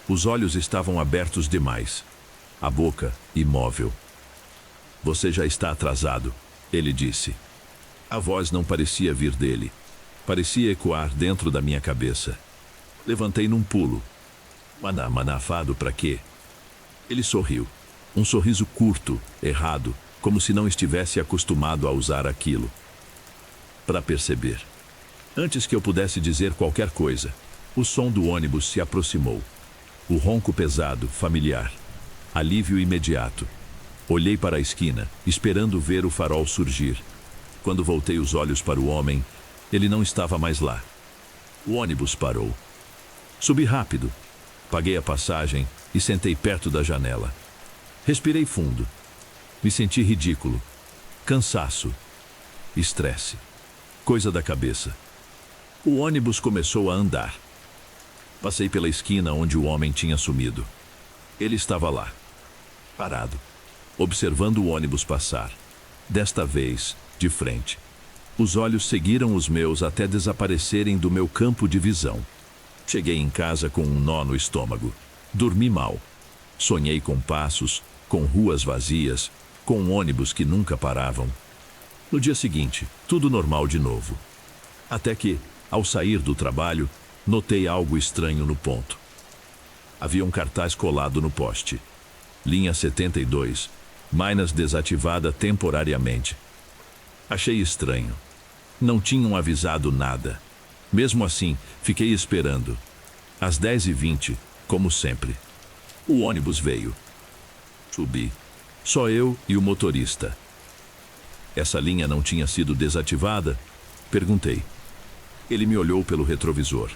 Os olhos estavam abertos demais. A boca, imóvel. Você já está atrasado, ele disse. A voz não parecia vir dele. Parecia ecoar dentro da minha cabeça. Levantei num pulo. Manafado pra quê? Ele sorriu. Um sorriso curto, errado, como se não estivesse acostumado a usar aquilo. Para perceber. Antes que eu pudesse dizer qualquer coisa, o som do ônibus se aproximou. O ronco pesado, familiar. Alívio imediato. Olhei para a esquina, esperando ver o farol surgir. Quando voltei os olhos para o homem, ele não estava mais lá. O ônibus parou. Subi rápido. Paguei a passagem e sentei perto da janela. Respirei fundo. Me senti ridículo. Cansaço. Estresse. Coisa da cabeça. O ônibus começou a andar. Passei pela esquina onde o homem tinha sumido. Ele estava lá, parado, observando o ônibus passar. Desta vez, de frente. Os olhos seguiram os meus até desaparecerem do meu campo de visão. Cheguei em casa com um nó no estômago. Dormi mal. Sonhei com passos, com ruas vazias, com ônibus que nunca paravam. No dia seguinte, tudo normal de novo. Até que, ao sair do trabalho, notei algo estranho no ponto. Havia um cartaz colado no poste. Linha 72, Minas desativada temporariamente. Achei estranho. Não tinham avisado nada. Mesmo assim, fiquei esperando. Às 10h20, como sempre. O ônibus veio. Subi. Só eu e o motorista. Essa linha não tinha sido desativada? Perguntei. Ele me olhou pelo retrovisor.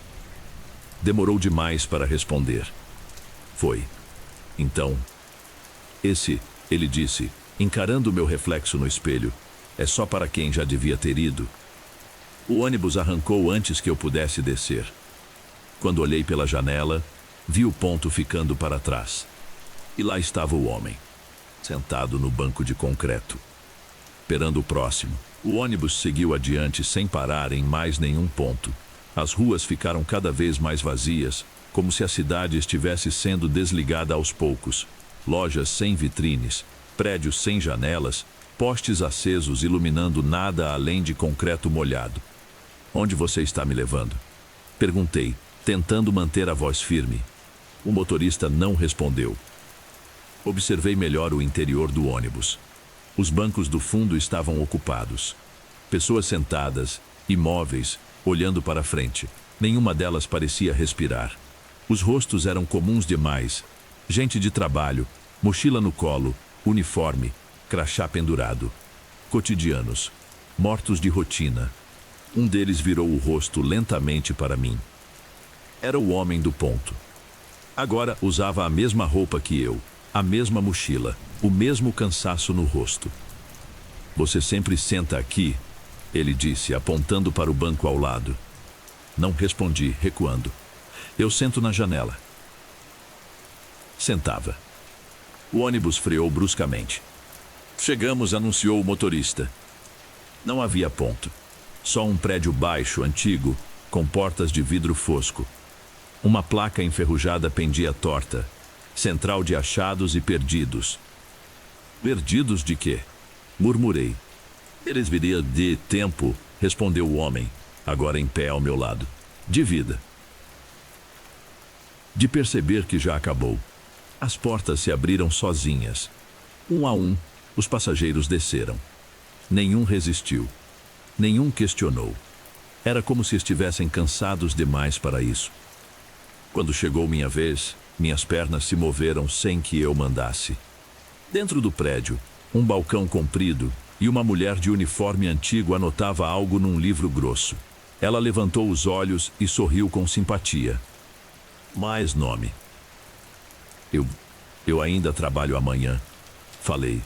Demorou demais para responder. Foi. Então, ele disse, encarando o meu reflexo no espelho, é só para quem já devia ter ido. O ônibus arrancou antes que eu pudesse descer. Quando olhei pela janela, vi o ponto ficando para trás. E lá estava o homem, sentado no banco de concreto, esperando o próximo. O ônibus seguiu adiante sem parar em mais nenhum ponto. As ruas ficaram cada vez mais vazias, como se a cidade estivesse sendo desligada aos poucos. Lojas sem vitrines, prédios sem janelas, postes acesos iluminando nada além de concreto molhado. Onde você está me levando? Perguntei, tentando manter a voz firme. O motorista não respondeu. Observei melhor o interior do ônibus. Os bancos do fundo estavam ocupados. Pessoas sentadas, imóveis, olhando para frente. Nenhuma delas parecia respirar. Os rostos eram comuns demais. Gente de trabalho, mochila no colo, uniforme, crachá pendurado. Cotidianos, mortos de rotina. Um deles virou o rosto lentamente para mim. Era o homem do ponto. Agora usava a mesma roupa que eu, a mesma mochila, o mesmo cansaço no rosto. Você sempre senta aqui, ele disse, apontando para o banco ao lado. Não respondi, recuando. Eu sento na janela. Sentava. O ônibus freou bruscamente. Chegamos, anunciou o motorista. Não havia ponto. Só um prédio baixo, antigo, com portas de vidro fosco. Uma placa enferrujada pendia torta. Central de achados e perdidos. Perdidos de quê? Murmurei. Eles viriam de tempo, respondeu o homem, agora em pé ao meu lado. De vida. De perceber que já acabou. As portas se abriram sozinhas. Um a um, os passageiros desceram. Nenhum resistiu. Nenhum questionou. Era como se estivessem cansados demais para isso. Quando chegou minha vez, minhas pernas se moveram sem que eu mandasse. Dentro do prédio, um balcão comprido e uma mulher de uniforme antigo anotava algo num livro grosso. Ela levantou os olhos e sorriu com simpatia. Mais nome. Eu ainda trabalho amanhã. Falei.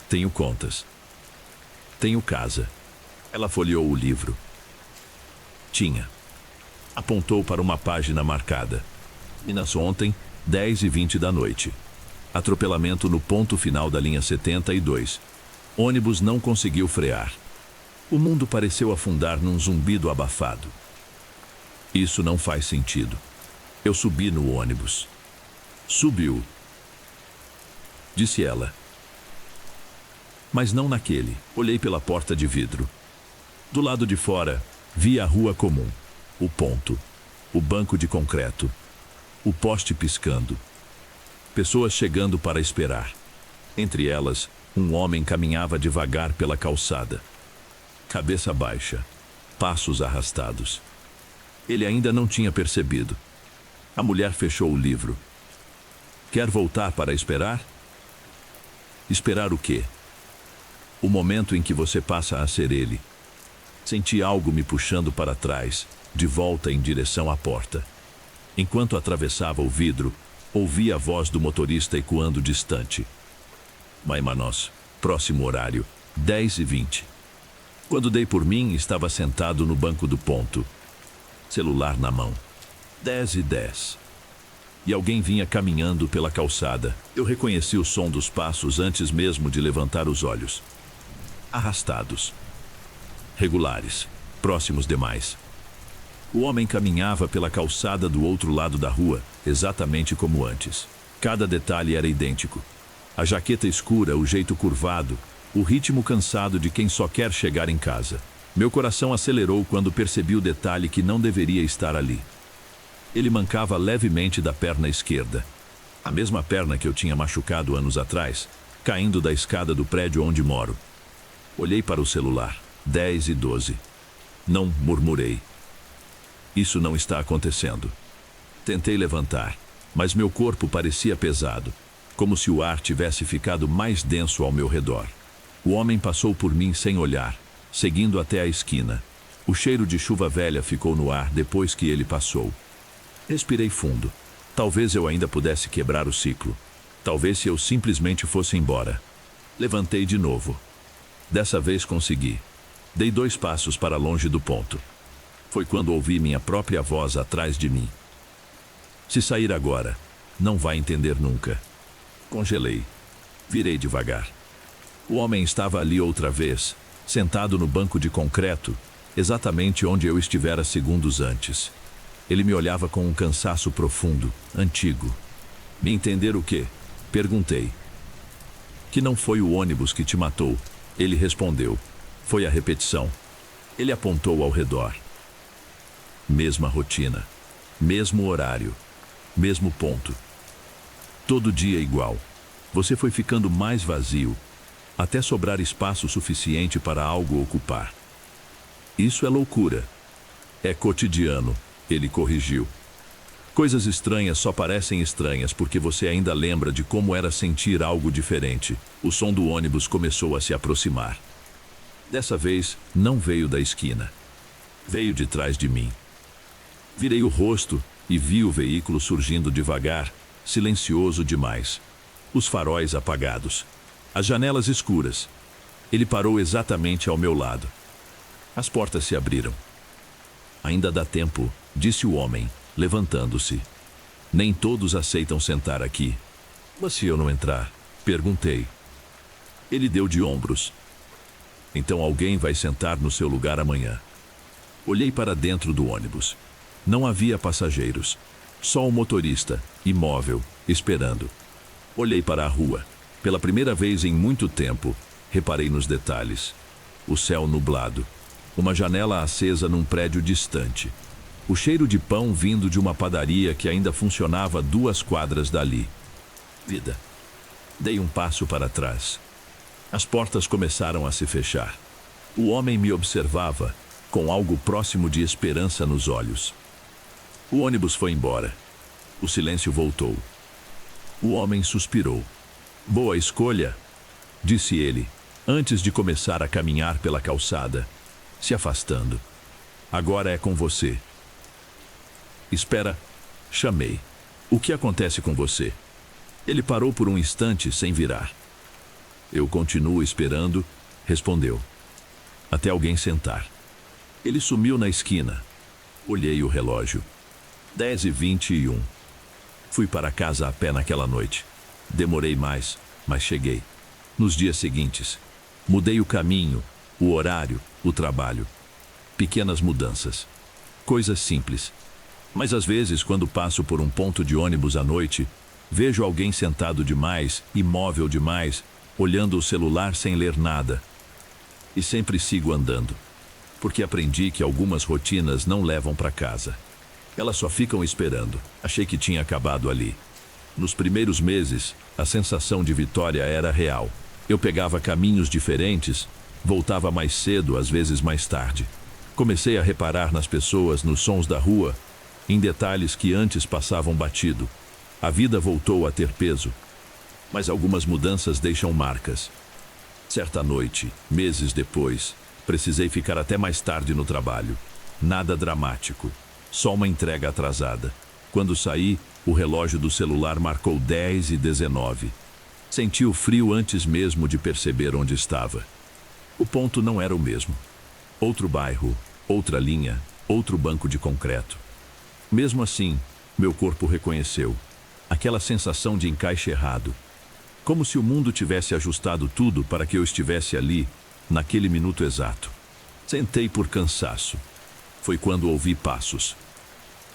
Tenho contas. Tenho casa. Ela folheou o livro. Tinha. Apontou para uma página marcada. Minas ontem, 10h20 da noite. Atropelamento no ponto final da linha 72. Ônibus não conseguiu frear. O mundo pareceu afundar num zumbido abafado. Isso não faz sentido. Eu subi no ônibus. Subiu. Disse ela. Mas não naquele. Olhei pela porta de vidro. Do lado de fora, vi a rua comum. O ponto. O banco de concreto. O poste piscando. Pessoas chegando para esperar. Entre elas, um homem caminhava devagar pela calçada. Cabeça baixa. Passos arrastados. Ele ainda não tinha percebido. A mulher fechou o livro. Quer voltar para esperar? Esperar o quê? O momento em que você passa a ser ele. Senti algo me puxando para trás, de volta em direção à porta. Enquanto atravessava o vidro, ouvi a voz do motorista ecoando distante. Maimanos, próximo horário, 10h20. Quando dei por mim, estava sentado no banco do ponto. Celular na mão. 10h10. E alguém vinha caminhando pela calçada. Eu reconheci o som dos passos antes mesmo de levantar os olhos. Arrastados. Regulares. Próximos demais. O homem caminhava pela calçada do outro lado da rua, exatamente como antes. Cada detalhe era idêntico. A jaqueta escura, o jeito curvado, o ritmo cansado de quem só quer chegar em casa. Meu coração acelerou quando percebi o detalhe que não deveria estar ali. Ele mancava levemente da perna esquerda. A mesma perna que eu tinha machucado anos atrás, caindo da escada do prédio onde moro. Olhei para o celular. 10h12. Não, murmurei. Isso não está acontecendo. Tentei levantar, mas meu corpo parecia pesado, como se o ar tivesse ficado mais denso ao meu redor. O homem passou por mim sem olhar, seguindo até a esquina. O cheiro de chuva velha ficou no ar depois que ele passou. Respirei fundo. Talvez eu ainda pudesse quebrar o ciclo. Talvez se eu simplesmente fosse embora. Levantei de novo. Dessa vez consegui. Dei 2 passos para longe do ponto. Foi quando ouvi minha própria voz atrás de mim. Se sair agora, não vai entender nunca. Congelei. Virei devagar. O homem estava ali outra vez, sentado no banco de concreto, exatamente onde eu estivera segundos antes. Ele me olhava com um cansaço profundo, antigo. Me entender o quê? Perguntei. Que não foi o ônibus que te matou. Ele respondeu. Foi a repetição. Ele apontou ao redor. Mesma rotina. Mesmo horário. Mesmo ponto. Todo dia igual. Você foi ficando mais vazio, até sobrar espaço suficiente para algo ocupar. Isso é loucura. É cotidiano, ele corrigiu. Coisas estranhas só parecem estranhas porque você ainda lembra de como era sentir algo diferente. O som do ônibus começou a se aproximar. Dessa vez, não veio da esquina. Veio de trás de mim. Virei o rosto e vi o veículo surgindo devagar, silencioso demais. Os faróis apagados. As janelas escuras. Ele parou exatamente ao meu lado. As portas se abriram. Ainda dá tempo, disse o homem, levantando-se. Nem todos aceitam sentar aqui. Mas se eu não entrar? Perguntei. Ele deu de ombros. Então alguém vai sentar no seu lugar amanhã. Olhei para dentro do ônibus. Não havia passageiros. Só o motorista, imóvel, esperando. Olhei para a rua. Pela primeira vez em muito tempo, reparei nos detalhes. O céu nublado. Uma janela acesa num prédio distante. O cheiro de pão vindo de uma padaria que ainda funcionava 2 quadras dali. Vida. Dei um passo para trás. As portas começaram a se fechar. O homem me observava, com algo próximo de esperança nos olhos. O ônibus foi embora. O silêncio voltou. O homem suspirou. Boa escolha, disse ele, antes de começar a caminhar pela calçada, se afastando. Agora é com você. Espera, chamei. O que acontece com você? Ele parou por um instante sem virar. Eu continuo esperando, respondeu. Até alguém sentar. Ele sumiu na esquina. Olhei o relógio. 10h21. Fui para casa a pé naquela noite. Demorei mais, mas cheguei. Nos dias seguintes, mudei o caminho, o horário, o trabalho. Pequenas mudanças. Coisas simples. Mas às vezes, quando passo por um ponto de ônibus à noite, vejo alguém sentado demais, imóvel demais, olhando o celular sem ler nada. E sempre sigo andando, porque aprendi que algumas rotinas não levam para casa. Elas só ficam esperando. Achei que tinha acabado ali. Nos primeiros meses, a sensação de vitória era real. Eu pegava caminhos diferentes, voltava mais cedo, às vezes mais tarde. Comecei a reparar nas pessoas, nos sons da rua, em detalhes que antes passavam batido. A vida voltou a ter peso. Mas algumas mudanças deixam marcas. Certa noite, meses depois, precisei ficar até mais tarde no trabalho. Nada dramático, só uma entrega atrasada. Quando saí, o relógio do celular marcou 10h19. Senti o frio antes mesmo de perceber onde estava. O ponto não era o mesmo. Outro bairro, outra linha, outro banco de concreto. Mesmo assim, meu corpo reconheceu. Aquela sensação de encaixe errado. Como se o mundo tivesse ajustado tudo para que eu estivesse ali, naquele minuto exato. Sentei por cansaço. Foi quando ouvi passos.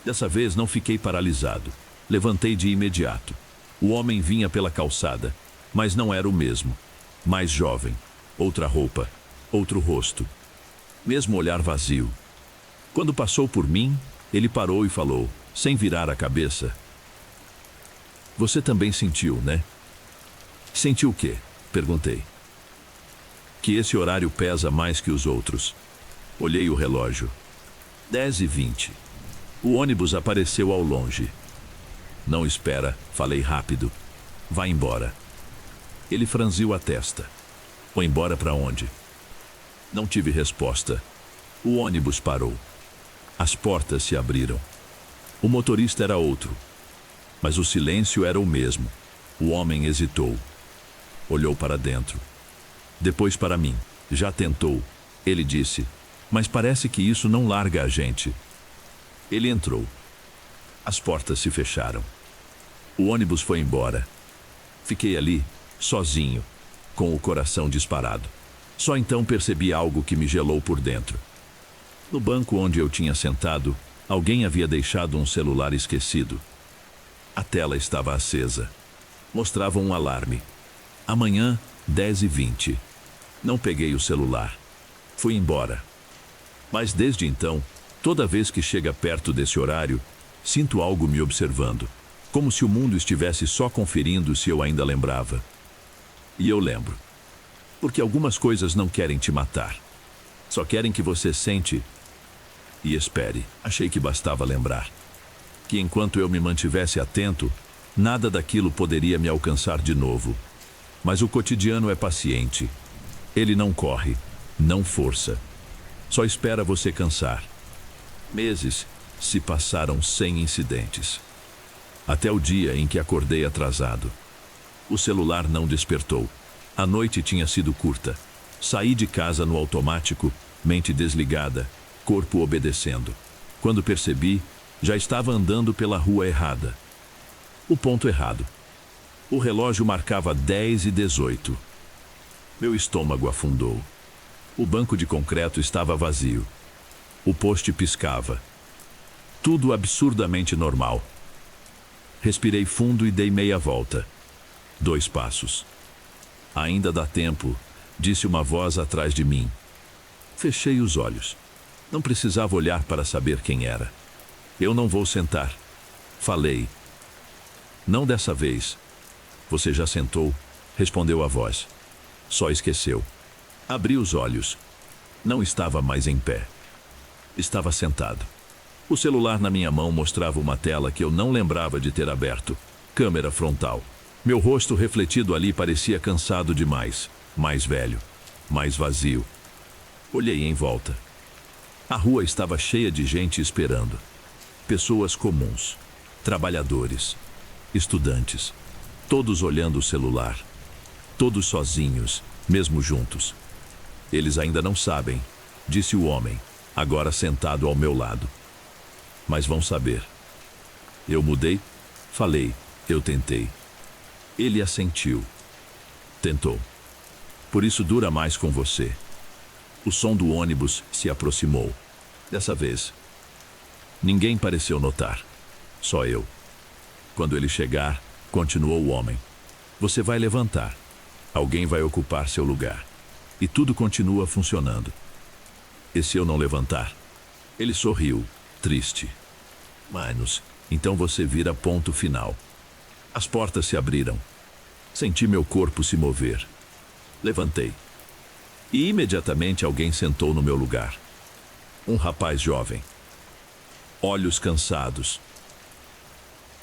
Dessa vez não fiquei paralisado. Levantei de imediato. O homem vinha pela calçada, mas não era o mesmo. Mais jovem, outra roupa, outro rosto. Mesmo olhar vazio. Quando passou por mim, ele parou e falou, sem virar a cabeça. Você também sentiu, né? Sentiu o quê? Perguntei. Que esse horário pesa mais que os outros. Olhei o relógio. 10h20. O ônibus apareceu ao longe. Não espera, falei rápido. Vai embora. Ele franziu a testa. Foi embora para onde? Não tive resposta. O ônibus parou. As portas se abriram. O motorista era outro. Mas o silêncio era o mesmo. O homem hesitou. Olhou para dentro. Depois para mim. Já tentou. Ele disse, mas parece que isso não larga a gente. Ele entrou. As portas se fecharam. O ônibus foi embora. Fiquei ali, sozinho, com o coração disparado. Só então percebi algo que me gelou por dentro. No banco onde eu tinha sentado, alguém havia deixado um celular esquecido. A tela estava acesa. Mostrava um alarme. Amanhã, 10h20. Não peguei o celular. Fui embora. Mas desde então, toda vez que chega perto desse horário, sinto algo me observando. Como se o mundo estivesse só conferindo se eu ainda lembrava. E eu lembro. Porque algumas coisas não querem te matar. Só querem que você sente e espere. Achei que bastava lembrar. Que enquanto eu me mantivesse atento, nada daquilo poderia me alcançar de novo. Mas o cotidiano é paciente. Ele não corre, não força. Só espera você cansar. Meses se passaram sem incidentes. Até o dia em que acordei atrasado. O celular não despertou. A noite tinha sido curta. Saí de casa no automático, mente desligada, corpo obedecendo. Quando percebi, Já estava andando pela rua errada. O ponto errado. O relógio marcava 10h18. Meu estômago afundou. O banco de concreto estava vazio. O poste piscava. Tudo absurdamente normal. Respirei fundo e dei meia volta. 2 passos. Ainda dá tempo, disse uma voz atrás de mim. Fechei os olhos. Não precisava olhar para saber quem era. Eu não vou sentar. Falei. Não dessa vez. Você já sentou? Respondeu a voz. Só esqueceu. Abri os olhos. Não estava mais em pé. Estava sentado. O celular na minha mão mostrava uma tela que eu não lembrava de ter aberto. Câmera frontal. Meu rosto refletido ali parecia cansado demais. Mais velho. Mais vazio. Olhei em volta. A rua estava cheia de gente esperando. Pessoas comuns. Trabalhadores. Estudantes. Todos olhando o celular. Todos sozinhos, mesmo juntos. Eles ainda não sabem, disse o homem, agora sentado ao meu lado. Mas vão saber. Eu mudei? Falei, eu tentei. Ele assentiu. Tentou. Por isso dura mais com você. O som do ônibus se aproximou. Dessa vez, ninguém pareceu notar. Só eu. Quando ele chegar, continuou o homem. Você vai levantar. Alguém vai ocupar seu lugar. E tudo continua funcionando. E se eu não levantar? Ele sorriu, triste. Manos, então você vira ponto final. As portas se abriram. Senti meu corpo se mover. Levantei. E imediatamente alguém sentou no meu lugar. Um rapaz jovem. Olhos cansados.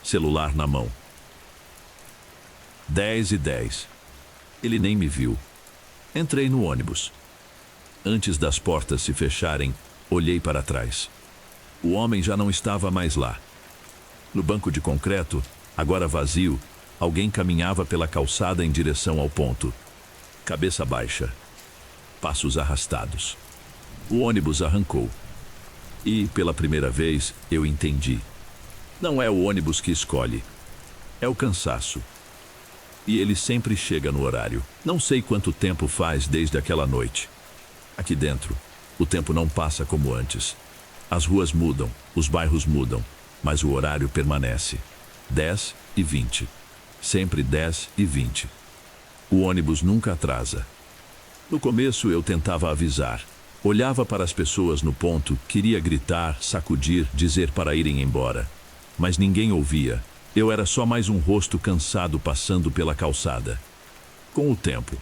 Celular na mão. 10h10. Ele nem me viu. Entrei no ônibus. Antes das portas se fecharem, olhei para trás. O homem já não estava mais lá. No banco de concreto, agora vazio, alguém caminhava pela calçada em direção ao ponto. Cabeça baixa. Passos arrastados. O ônibus arrancou. E, pela primeira vez, eu entendi. Não é o ônibus que escolhe. É o cansaço. E ele sempre chega no horário. Não sei quanto tempo faz desde aquela noite. Aqui dentro, o tempo não passa como antes. As ruas mudam, os bairros mudam, mas o horário permanece. 10h20. Sempre 10h20. O ônibus nunca atrasa. No começo eu tentava avisar. Olhava para as pessoas no ponto, queria gritar, sacudir, dizer para irem embora. Mas ninguém ouvia. Eu era só mais um rosto cansado passando pela calçada. Com o tempo,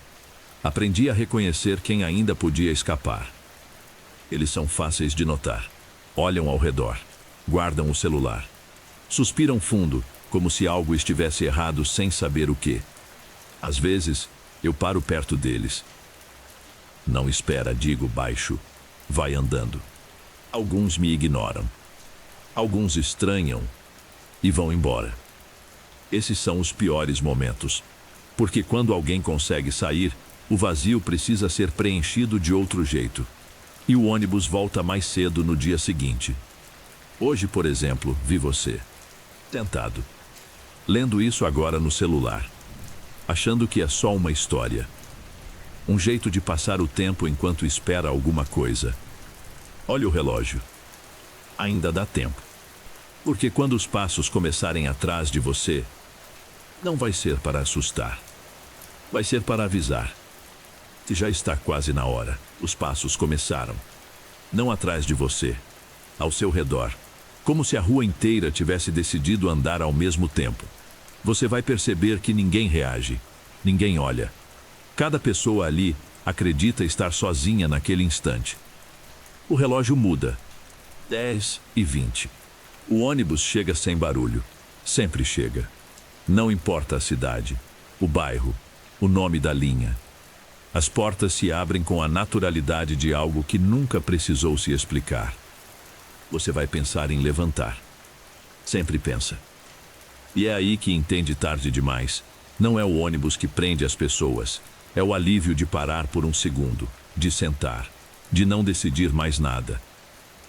aprendi a reconhecer quem ainda podia escapar. Eles são fáceis de notar. Olham ao redor. Guardam o celular. Suspiram fundo, como se algo estivesse errado sem saber o quê. Às vezes, eu paro perto deles. Não espera, digo baixo. Vai andando. Alguns me ignoram. Alguns estranham e vão embora. Esses são os piores momentos. Porque quando alguém consegue sair, o vazio precisa ser preenchido de outro jeito. E o ônibus volta mais cedo no dia seguinte. Hoje, por exemplo, vi você. Tentado. Lendo isso agora no celular. Achando que é só uma história. Um jeito de passar o tempo enquanto espera alguma coisa. Olha o relógio. Ainda dá tempo. Porque quando os passos começarem atrás de você, não vai ser para assustar. Vai ser para avisar. Que já está quase na hora. Os passos começaram. Não atrás de você. Ao seu redor. Como se a rua inteira tivesse decidido andar ao mesmo tempo. Você vai perceber que ninguém reage. Ninguém olha. Cada pessoa ali acredita estar sozinha naquele instante. O relógio muda. 10h20. O ônibus chega sem barulho. Sempre chega. Não importa a cidade, o bairro, o nome da linha. As portas se abrem com a naturalidade de algo que nunca precisou se explicar. Você vai pensar em levantar. Sempre pensa. E é aí que entende tarde demais. Não é o ônibus que prende as pessoas. É o alívio de parar por um segundo, de sentar, de não decidir mais nada.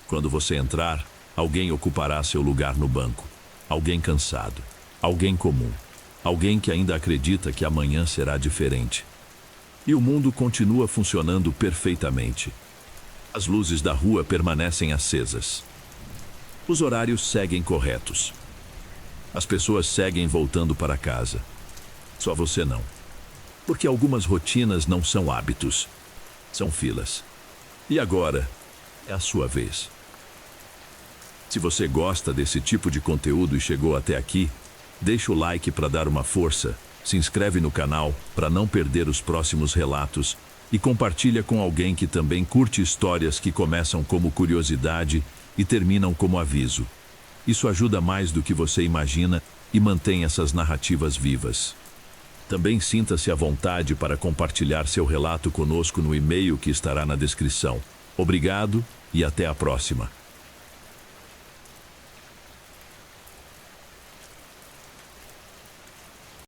Quando você entrar, Alguém ocupará seu lugar no banco. Alguém cansado. Alguém comum. Alguém que ainda acredita que amanhã será diferente. E o mundo continua funcionando perfeitamente. As luzes da rua permanecem acesas. Os horários seguem corretos. As pessoas seguem voltando para casa. Só você não. Porque algumas rotinas não são hábitos, são filas. E agora é a sua vez. Se você gosta desse tipo de conteúdo e chegou até aqui, deixa o like para dar uma força, se inscreve no canal para não perder os próximos relatos e compartilha com alguém que também curte histórias que começam como curiosidade e terminam como aviso. Isso ajuda mais do que você imagina e mantém essas narrativas vivas. Também sinta-se à vontade para compartilhar seu relato conosco no e-mail que estará na descrição. Obrigado e até a próxima.